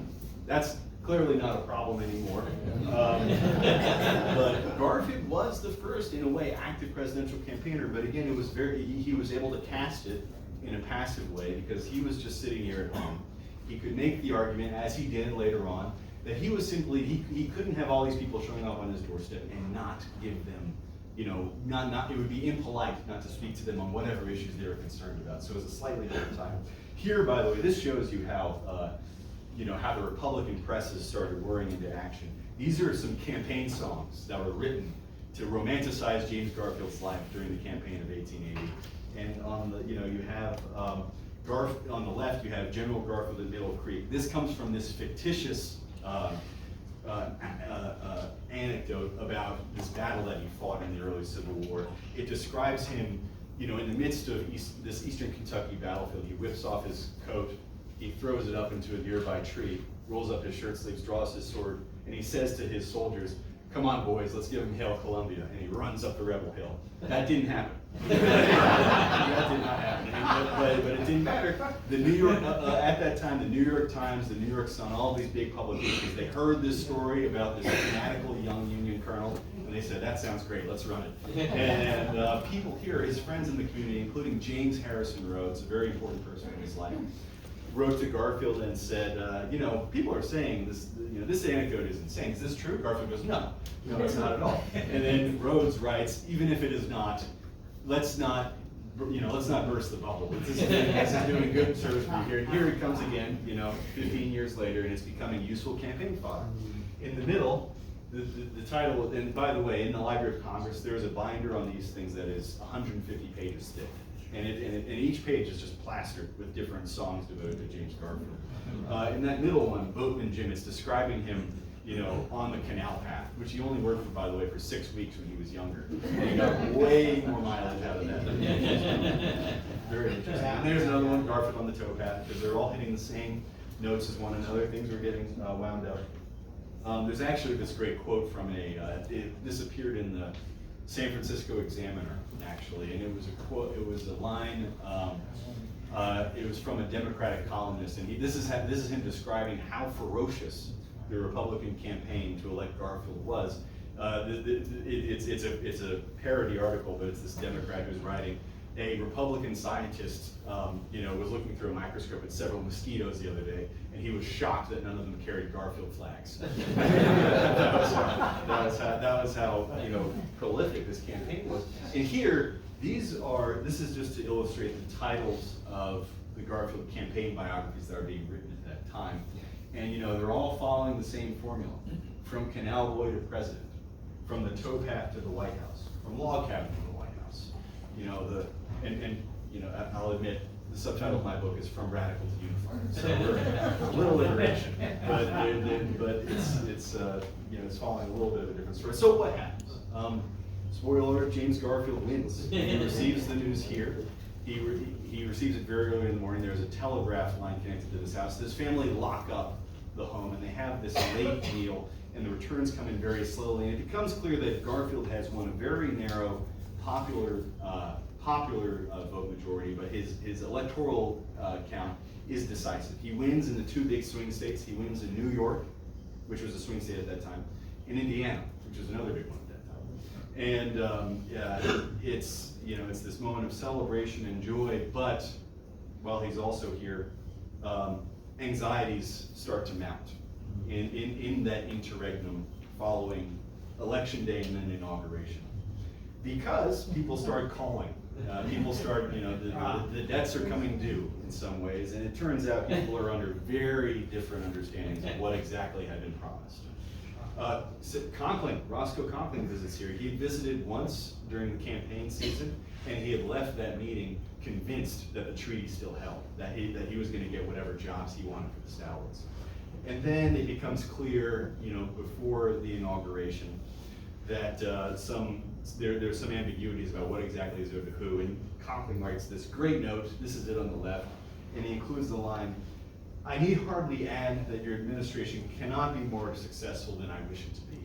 that's clearly not a problem anymore. But Garfield was the first, in a way, active presidential campaigner. But again, he was able to cast it in a passive way, because he was just sitting here at home. He could make the argument, as he did later on, that he was simply, he couldn't have all these people showing up on his doorstep and not give them, it would be impolite not to speak to them on whatever issues they were concerned about. So it was a slightly different time. Here, by the way, this shows you how, how the Republican presses started whirring into action. These are some campaign songs that were written to romanticize James Garfield's life during the campaign of 1880. And on the, you have, on the left, you have General Garfield at Middle Creek. This comes from this fictitious anecdote about this battle that he fought in the early Civil War. It describes him, in the midst of this Eastern Kentucky battlefield. He whips off his coat, he throws it up into a nearby tree, rolls up his shirt sleeves, draws his sword, and he says to his soldiers, "Come on, boys, let's give him Hail Columbia," and he runs up the rebel hill. That didn't happen. That did not happen. But it didn't matter. The New York, at that time, the New York Times, the New York Sun, all these big publications, they heard this story about this fanatical young Union colonel, and they said, "That sounds great, let's run it." And people here, his friends in the community, including James Harrison Rhodes, a very important person in his life, wrote to Garfield and said, people are saying this, this anecdote is insane. Is this true? Garfield goes, no, it's not at all. And then Rhodes writes, even if it is not, let's not burst the bubble. This is doing good service for you here. And here it comes again, 15 years later, and it's becoming useful campaign fodder. In the middle, the title, and by the way, in the Library of Congress, there is a binder on these things that is 150 pages thick. And each page is just plastered with different songs devoted to James Garfield. In that middle one, Boatman Jim, it's describing him, you know, on the canal path, which he only worked for, by the way, for 6 weeks when he was younger. And he got way more mileage out of that than he did. Very interesting. And there's another one, Garfield on the towpath, because they're all hitting the same notes as one another. Things were getting wound up. There's actually this great quote from this appeared in the San Francisco Examiner, actually, and it was a quote. It was a line. It was from a Democratic columnist, and this is him describing how ferocious the Republican campaign to elect Garfield was. It's a parody article, but it's this Democrat who's writing. A Republican scientist, was looking through a microscope at several mosquitoes the other day, and he was shocked that none of them carried Garfield flags. that was how prolific this campaign was. And here, this is just to illustrate the titles of the Garfield campaign biographies that are being written at that time. And they're all following the same formula: from canal boy to president, from the towpath to the White House, from log cabin to the White House. I'll admit, the subtitle of my book is From Radical to Unifier, so we're a little iteration, but it's following a little bit of a different story. So what happens? Spoiler alert: James Garfield wins. He receives the news here. He receives it very early in the morning. There's a telegraph line connected to this house. This family lock up the home, and they have this late meal, and the returns come in very slowly. And it becomes clear that Garfield has won a very narrow, popular vote majority, but his electoral count is decisive. He wins in the 2 big swing states. He wins in New York, which was a swing state at that time, and Indiana, which is another big one at that time. And it's this moment of celebration and joy. But while he's also here, anxieties start to mount in that interregnum following Election Day and then inauguration, because people start calling. People start, the debts are coming due in some ways, and it turns out people are under very different understandings of what exactly had been promised. Roscoe Conkling visits here. He had visited once during the campaign season, and he had left that meeting convinced that the treaty still held, that he was going to get whatever jobs he wanted for the Stalwarts. And then it becomes clear, before the inauguration, that there's some ambiguities about what exactly is owed to who, and Conkling writes this great note. This is it on the left, and he includes the line, "I need hardly add that your administration cannot be more successful than I wish it to be."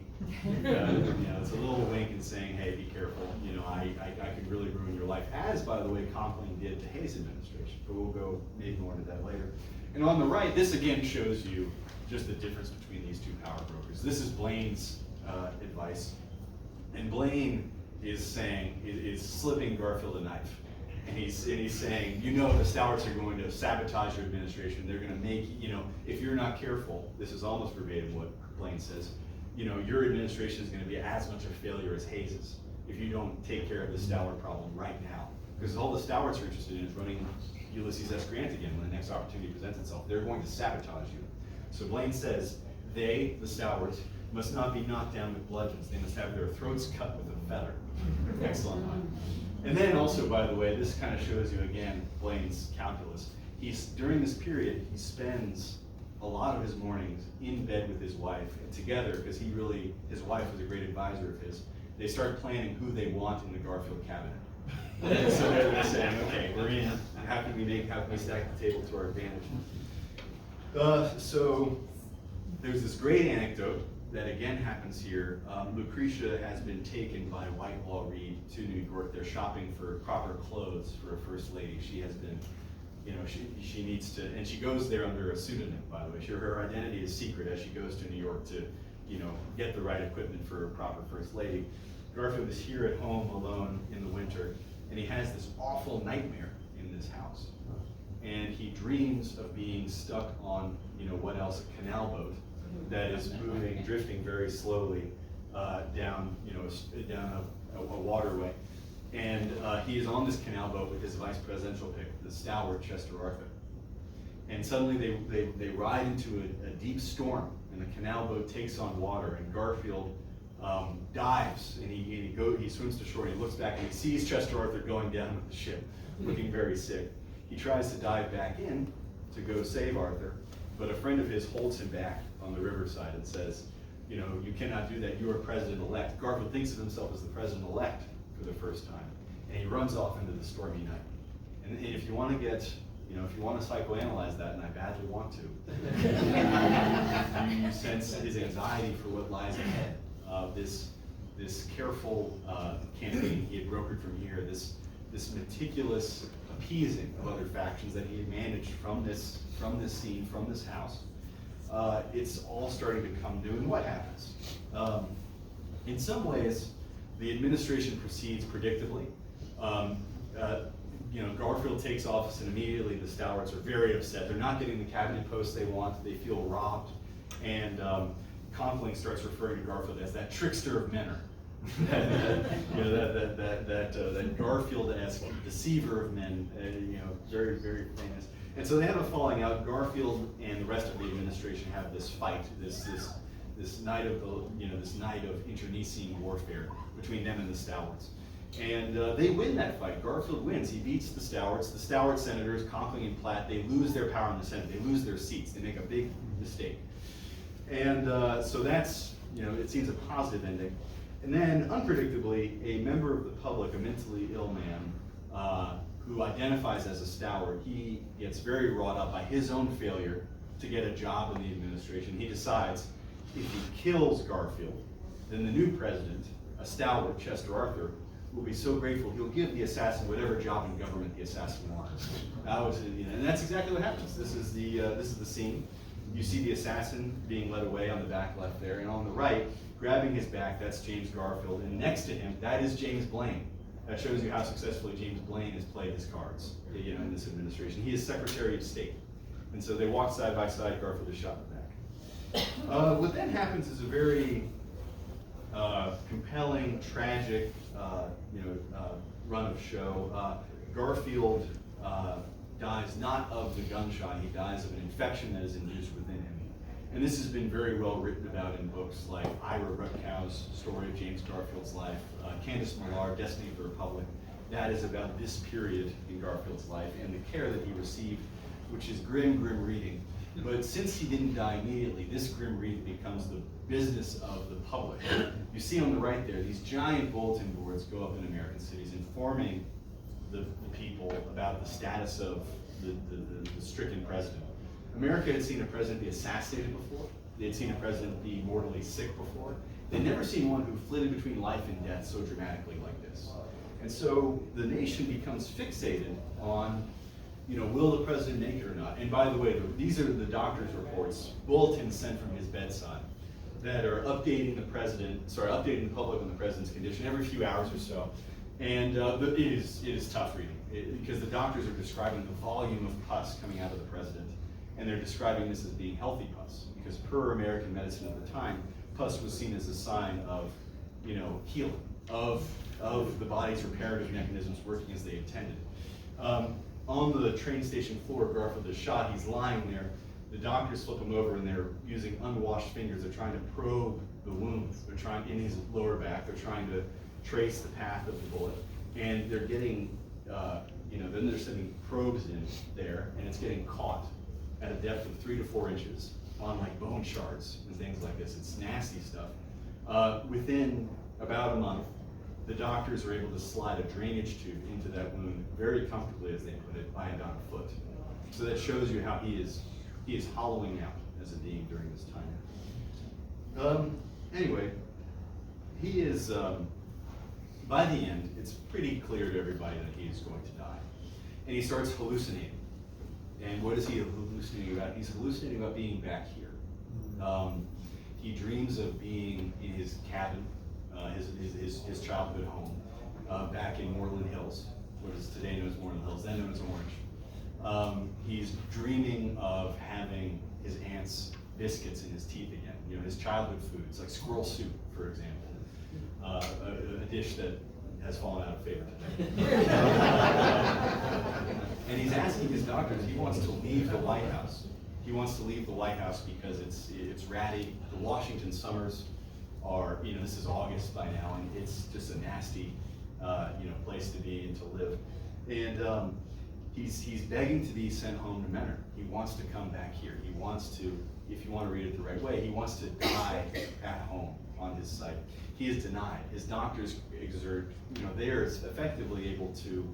It's a little wink and saying, hey, be careful. I could really ruin your life, as, by the way, Conkling did to Hayes' administration, but we'll go maybe more into that later. And on the right, this again shows you just the difference between these two power brokers. This is Blaine's advice. And Blaine is slipping Garfield a knife. And he's saying, the Stalwarts are going to sabotage your administration. They're going to make, if you're not careful, this is almost verbatim what Blaine says, your administration is going to be as much a failure as Hayes's if you don't take care of the Stallard problem right now. Because all the Stalwarts are interested in is running Ulysses S. Grant again when the next opportunity presents itself. They're going to sabotage you. So Blaine says, they, the Stalwarts, must not be knocked down with bludgeons. They must have their throats cut with a feather. Excellent line. And then also, by the way, this kind of shows you again Blaine's calculus. During this period, he spends a lot of his mornings in bed with his wife, and together, because his wife was a great advisor of his, they start planning who they want in the Garfield cabinet. So they're saying, okay, we're in. How can we stack the table to our advantage? So there's this great anecdote that again happens here. Lucretia has been taken by Whitelaw Reid to New York. They're shopping for proper clothes for a first lady. She has been, she needs to, and she goes there under a pseudonym, by the way. Her identity is secret as she goes to New York to, get the right equipment for a proper first lady. Garfield is here at home alone in the winter, and he has this awful nightmare in this house. And he dreams of being stuck on, what else, a canal boat that is drifting very slowly down a waterway. And he is on this canal boat with his vice presidential pick, the stalwart Chester Arthur. And suddenly they ride into a deep storm, and the canal boat takes on water, and Garfield dives, and he swims to shore, and he looks back, and he sees Chester Arthur going down with the ship. looking very sick. He tries to dive back in to go save Arthur, but a friend of his holds him back on the riverside and says, you know, you cannot do that, you are president-elect. Garfield thinks of himself as the president-elect for the first time, and he runs off into the stormy night. And if you want to get, you know, if you want to psychoanalyze that, and I badly want to, you sense his anxiety for what lies ahead. This careful campaign he had brokered from here, this meticulous appeasing of other factions that he had managed from this scene, from this house. It's all starting to come due, and what happens? In some ways, the administration proceeds predictably. You know, Garfield takes office, and immediately the Stalwarts are very upset. They're not getting the cabinet posts they want. They feel robbed, and Conkling starts referring to Garfield as that trickster of Menor. You know, that Garfield-esque deceiver of men. You know, very, very famous. And so they have a falling out. Garfield and the rest of the administration have this fight, this night of this night of internecine warfare between them and the Stalwarts. And they win that fight. Garfield wins. He beats the Stalwarts. The Stalwart senators, Conkling and Platt, they lose their power in the Senate. They lose their seats. They make a big mistake. And so that's, you know, it seems a positive ending. And then, unpredictably, a member of the public, a mentally ill man, who identifies as a Stalwart, he gets very wrought up by his own failure to get a job in the administration. He decides if he kills Garfield, then the new president, a Stalwart, Chester Arthur, will be so grateful he'll give the assassin whatever job in government the assassin wants. And that's exactly what happens. This is the scene. You see the assassin being led away on the back left there, and on the right, grabbing his back, that's James Garfield, and next to him, that is James Blaine. That shows you how successfully James Blaine has played his cards, you know, in this administration. He is Secretary of State, and so they walk side by side. Garfield is shot in the back. What then happens is a very compelling, tragic, run of show. Garfield dies not of the gunshot; he dies of an infection that is induced within him. And this has been very well written about in books like Ira Rutkow's story of James Garfield's life, Candace Millard, Destiny of the Republic. That is about this period in Garfield's life and the care that he received, which is grim reading. But since he didn't die immediately, this grim reading becomes the business of the public. You see on the right there, these giant bulletin boards go up in American cities informing the people about the status of the stricken president. America had seen a president be assassinated before. They had seen a president be mortally sick before. They'd never seen one who flitted between life and death so dramatically like this. And so the nation becomes fixated on, you know, will the president make it or not? And by the way, these are the doctor's reports, bulletins sent from his bedside, that are updating the updating the public on the president's condition every few hours or so. And it is tough reading because the doctors are describing the volume of pus coming out of the president. And they're describing this as being healthy pus, because per American medicine at the time, pus was seen as a sign of, you know, healing, of the body's reparative mechanisms working as they intended. On the train station floor, Garfield is shot. He's lying there. The doctors flip him over, and they're using unwashed fingers. They're trying to probe the wound. They're trying in his lower back. They're trying to trace the path of the bullet, and they're getting, then they're sending probes in there, and it's getting caught at a depth of 3 to 4 inches on like bone shards and things like this. It's nasty stuff. Within about a month, the doctors are able to slide a drainage tube into that wound very comfortably, as they put it, by about a foot. So that shows you how he is hollowing out as a being during this time. Anyway, he is, by the end, it's pretty clear to everybody that he is going to die. And he starts hallucinating. And what is he hallucinating about? He's hallucinating about being back here. He dreams of being in his cabin, his childhood home, back in Moreland Hills, what is today known as Moreland Hills, then known as Orange. He's dreaming of having his aunt's biscuits in his teeth again, you know, his childhood foods, like squirrel soup, for example, a dish that has fallen out of favor today. And he's asking his doctors, he wants to leave the White House. He wants to leave the White House because it's ratty. The Washington summers are, you know, this is August by now, and it's just a nasty, place to be and to live. And he's begging to be sent home to Menor. He wants to come back here. He wants to, if you want to read it the right way, he wants to die at home on his site. He is denied. His doctors exert, they are effectively able to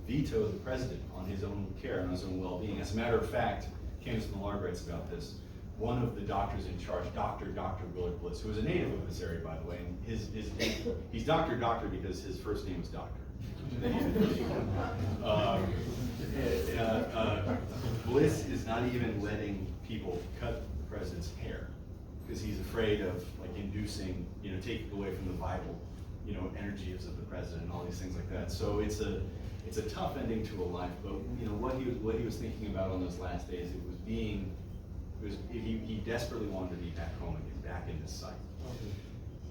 veto the president on his own care and his own well-being. As a matter of fact, Candace Millard writes about this. One of the doctors in charge, Dr. Willard Bliss, who is a native of this area, by the way, and he's Dr. because his first name was Doctor. Bliss is not even letting people cut the president's hair because he's afraid of inducing, taking away from the vital, energies of the president and all these things like that. So it's a tough ending to a life. But what he was thinking about on those last days, he desperately wanted to be back home again, back in his site.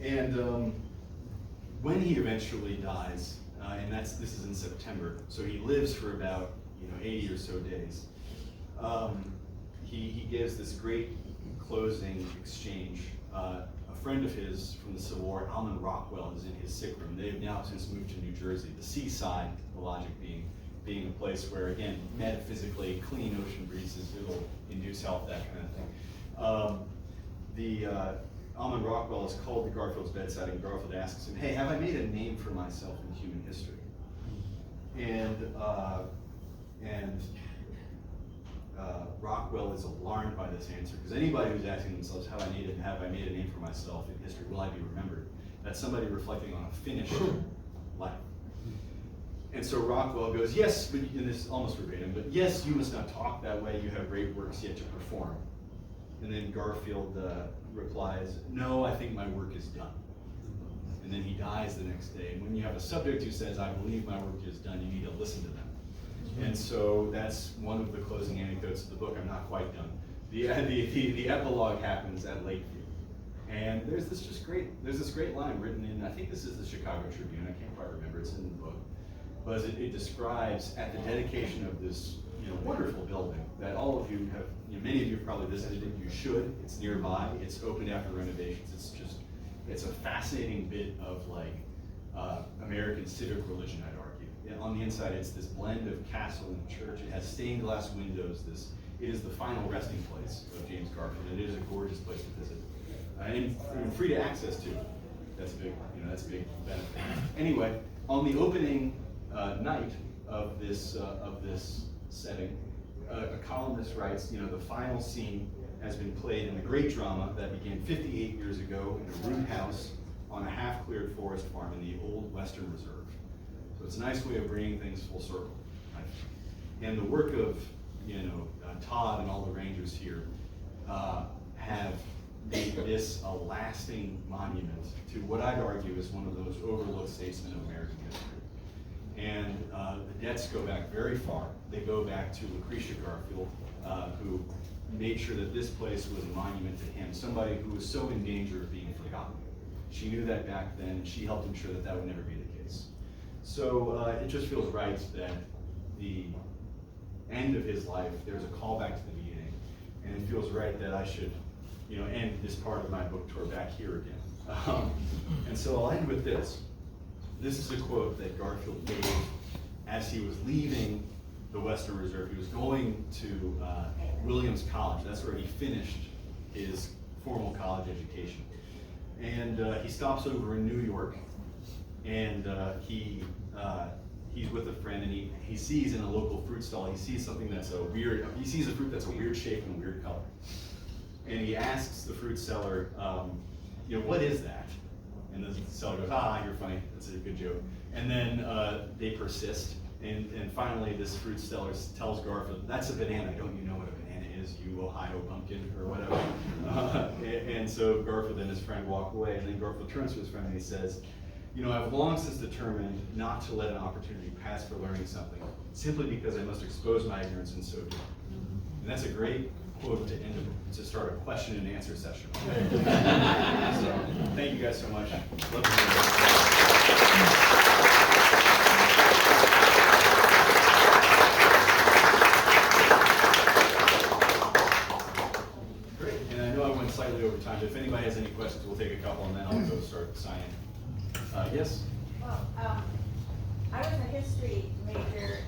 And when he eventually dies, and this is in September, so he lives for about 80 or so days. He gives this great closing exchange. A friend of his from the Civil War, Almon Rockwell, is in his sick room. They've now since moved to New Jersey, the seaside, the logic being a place where, again, metaphysically, clean ocean breezes, it'll induce health, that kind of thing. Almon Rockwell is called to Garfield's bedside, and Garfield asks him, hey, have I made a name for myself in human history? And Rockwell is alarmed by this answer, because anybody who's asking themselves, have I made a name for myself in history? Will I be remembered? That's somebody reflecting on a finished life. And so Rockwell goes, yes, but, and this is almost verbatim, but yes, you must not talk that way. You have great works yet to perform. And then Garfield replies, no, I think my work is done. And then he dies the next day. And when you have a subject who says, I believe my work is done, you need to listen to them. And so that's one of the closing anecdotes of the book. I'm not quite done. The epilogue happens at Lakefield. And there's this great line written in, I think this is the Chicago Tribune, I can't quite remember, it's in the book. But it describes at the dedication of this wonderful building that all of you have, many of you have probably visited it, you should, it's nearby, it's opened after renovations, it's a fascinating bit of American civic religion, I'd argue. On the inside, it's this blend of castle and church. It has stained glass windows. It is the final resting place of James Garfield. It is a gorgeous place to visit, and free to access to. That's a big benefit. Anyway, on the opening night of this setting, a columnist writes, the final scene has been played in the great drama that began 58 years ago in a rude house on a half-cleared forest farm in the old Western Reserve. So it's a nice way of bringing things full circle. Right? And the work of Todd and all the rangers here have made this a lasting monument to what I'd argue is one of those overlooked statesmen of American history. And the debts go back very far. They go back to Lucretia Garfield, who made sure that this place was a monument to him, somebody who was so in danger of being forgotten. She knew that back then, and she helped ensure that would never be the case. So it just feels right that the end of his life, there's a call back to the beginning, and it feels right that I should, end this part of my book tour back here again. And so I'll end with this. This is a quote that Garfield gave as he was leaving the Western Reserve. He was going to Williams College. That's where he finished his formal college education. And he stops over in New York, and he's with a friend, and he sees in a local fruit stall, he sees something that's he sees a fruit that's a weird shape and a weird color. And he asks the fruit seller, what is that? And the seller goes, you're funny, that's a good joke. And then they persist, and finally this fruit seller tells Garfield, that's a banana, don't you know what a banana is, you Ohio pumpkin, or whatever. And so Garfield and his friend walk away, and then Garfield turns to his friend and he says, I've long since determined not to let an opportunity pass for learning something, simply because I must expose my ignorance in so doing. And that's a great quote to start a question and answer session. So, thank you guys so much. Love Great, and I know I went slightly over time, but if anybody has any questions, we'll take a couple and then I'll go start signing. Yes? Well, I was a history major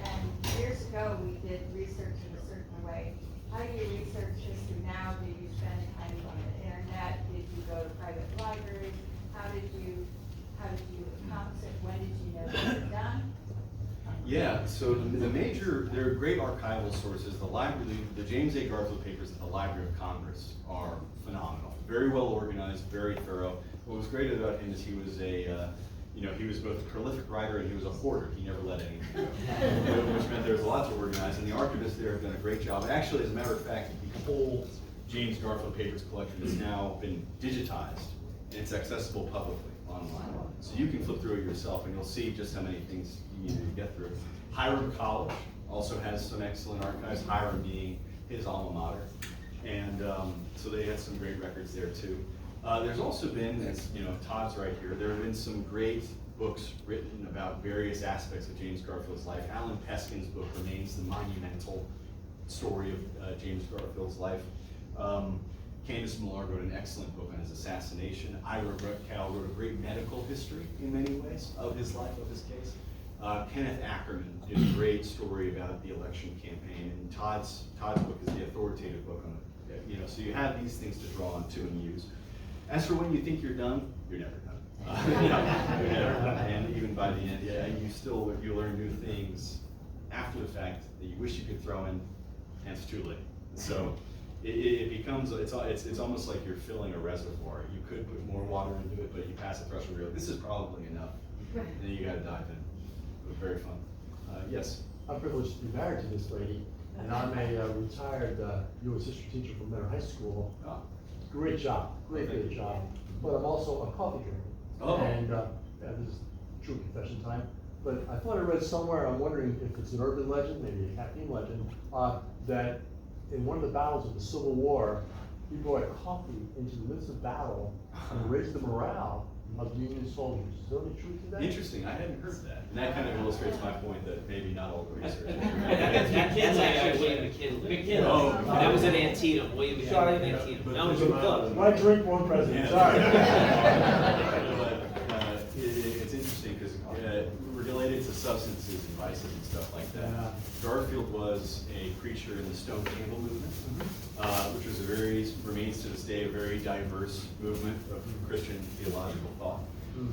way. How do you research history now? Did you spend time on the internet? Did you go to private libraries? How did you accomplish it? When did you know they were done? Yeah, so there are great archival sources. The library, the James A. Garfield papers at the Library of Congress are phenomenal. Very well organized, very thorough. What was great about him is he was he was both a prolific writer and he was a hoarder. He never let anything go, which meant there was a lot to organize. And the archivists there have done a great job. Actually, as a matter of fact, the whole James Garfield papers collection has now been digitized and it's accessible publicly online. So you can flip through it yourself and you'll see just how many things you need to get through. Hiram College also has some excellent archives, Hiram being his alma mater. And so they had some great records there too. There's also been, as you know, Todd's right here, there have been some great books written about various aspects of James Garfield's life. Alan Peskin's book remains the monumental story of James Garfield's life. Candace Millar wrote an excellent book on his assassination. Ira Cal wrote a great medical history in many ways of his life, of his case. Kenneth Ackerman did a great story about the election campaign, and Todd's book is the authoritative book on it. You know, so you have these things to draw on to and use. As for when you think you're done, you're never done. You're never done. And even by the end, you learn new things after the fact that you wish you could throw in, and it's too late. So it becomes, it's almost like you're filling a reservoir. You could put more water into it, but you pass the threshold, you're like, this is probably enough. And then you gotta dive in. It was very fun. Yes? I'm privileged to be married to this lady, and I'm a retired U.S. history teacher from Menor High School. Oh. Great job, great job. But I'm also a coffee drinker. Oh. And this is true confession time. But I thought I read somewhere, I'm wondering if it's an urban legend, maybe a caffeine legend, that in one of the battles of the Civil War, he brought coffee into the midst of battle and raised the morale of Union soldiers. Is there any truth to that? Interesting, I hadn't heard that. And that kind of illustrates my point that maybe not all the research. That's actually William McKinley. Oh. That was at Antietam, William McKinley at Antietam. That was close. One drink, one president, sorry. It's interesting because we're related to substances and vices and stuff like that. Yeah. Garfield was a preacher in the Stone Temple movement, which was remains to this day a very diverse movement of Christian theological thought.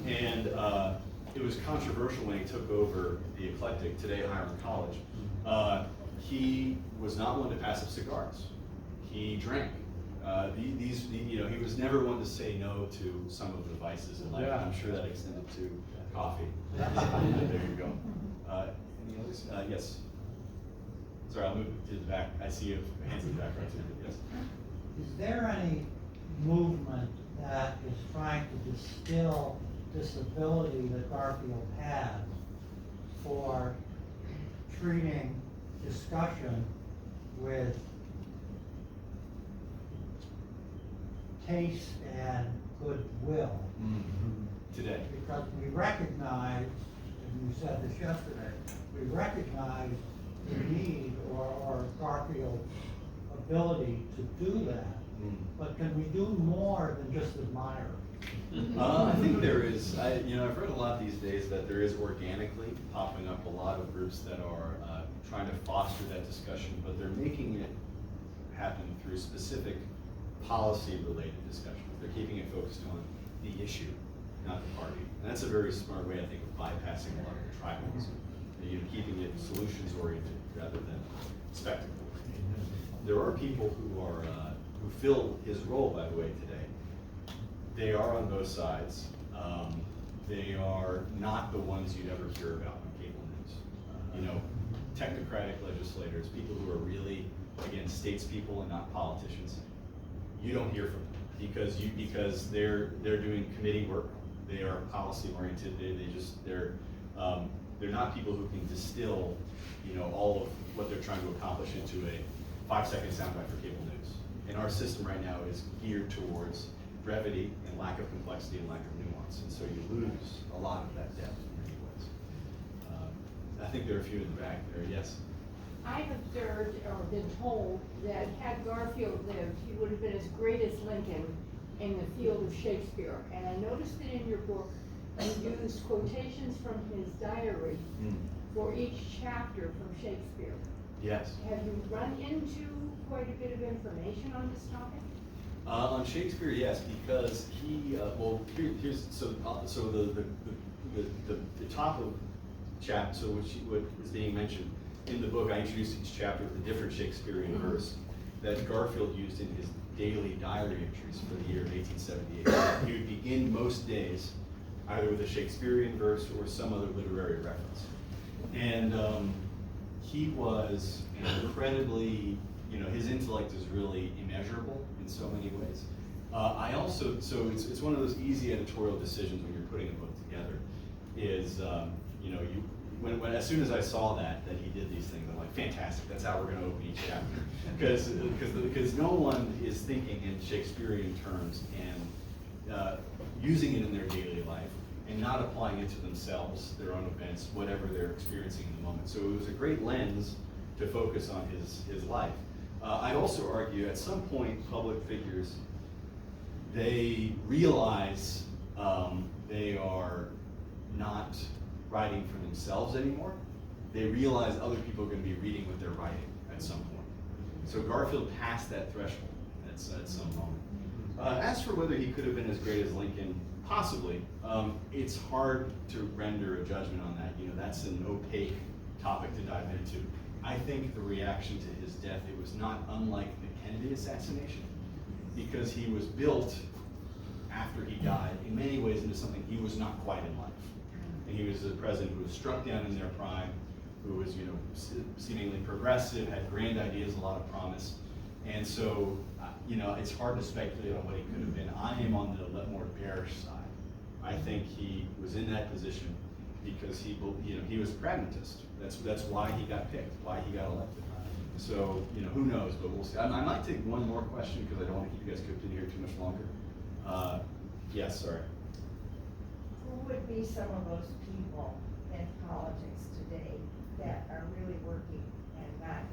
And it was controversial when he took over the eclectic, today Hiram College. He was not one to pass up cigars. He drank. He was never one to say no to some of the vices in life. Yeah. I'm sure that extended to coffee. There you go. Any others? Yes. Sorry, I'll move to the back. I see you hands in the back right there. Yes. Is there any movement that is trying to distill this ability that Garfield had for treating discussion with taste and goodwill? Today. Because we recognize, and you said this yesterday, we recognize the need or Garfield's ability to do that. But can we do more than just admire? I think there is. I've read a lot these days that there is organically popping up a lot of groups that are trying to foster that discussion, but they're making it happen through specific policy-related discussions. They're keeping it focused on the issue, not the party. And that's a very smart way, I think, of bypassing a lot of the tribalism. Keeping it solutions-oriented rather than spectacle. There are people who fill his role, by the way, today. They are on both sides. They are not the ones you'd ever hear about on cable news. Technocratic legislators, people who are really, again, statespeople and not politicians. You don't hear from them because they're doing committee work. They are policy-oriented. They're not people who can distill, all of what they're trying to accomplish into a 5-second soundbite for cable news. And our system right now is geared towards brevity and lack of complexity and lack of nuance, and so you lose a lot of that depth in many ways. I think there are a few in the back there. Yes. I've observed or been told that had Garfield lived, he would have been as great as Lincoln in the field of Shakespeare. And I noticed that in your book, you used quotations from his diary for each chapter from Shakespeare. Yes. Have you run into quite a bit of information on this topic? On Shakespeare, yes, because he, well, here's, so the top of chapter, so what is being mentioned in the book, I introduced each chapter with a different Shakespearean verse that Garfield used in his daily diary entries for the year of 1878. He would begin most days either with a Shakespearean verse or some other literary reference. And he was incredibly, his intellect is really immeasurable in so many ways. I also, so it's one of those easy editorial decisions when you're putting a book together, is, when as soon as I saw that he did these things, I'm like, fantastic, that's how we're gonna open each chapter. Because no one is thinking in Shakespearean terms and using it in their daily life and not applying it to themselves, their own events, whatever they're experiencing in the moment. So it was a great lens to focus on his life. I also argue at some point public figures, they realize they are not writing for themselves anymore. They realize other people are going to be reading what they're writing at some point. So Garfield passed that threshold at some moment. As for whether he could have been as great as Lincoln, possibly. It's hard to render a judgment on that. That's an opaque topic to dive into. I think the reaction to his death, it was not unlike the Kennedy assassination, because he was built after he died in many ways into something he was not quite in life. And he was a president who was struck down in their prime, who was, seemingly progressive, had grand ideas, a lot of promise. And so, it's hard to speculate on what he could have been. I am on the more bearish side. I think he was in that position because he was a pragmatist. That's why he got picked, why he got elected. So, who knows, but we'll see. I might take one more question because I don't want to keep you guys cooped in here too much longer. Yes, sorry. Who would be some of those people in politics today that are really working and not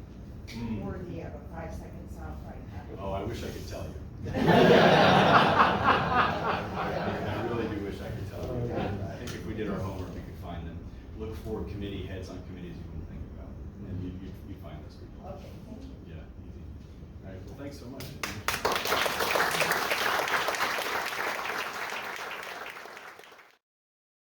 worthy of a 5-second soundbite? Oh, I wish I could tell you. I really do wish I could tell you. I think if we did our homework, we could find them. Look for committee heads on committees you wouldn't think about, and you'd find those people. Okay, thank you. Yeah, easy. All right, well, thanks so much.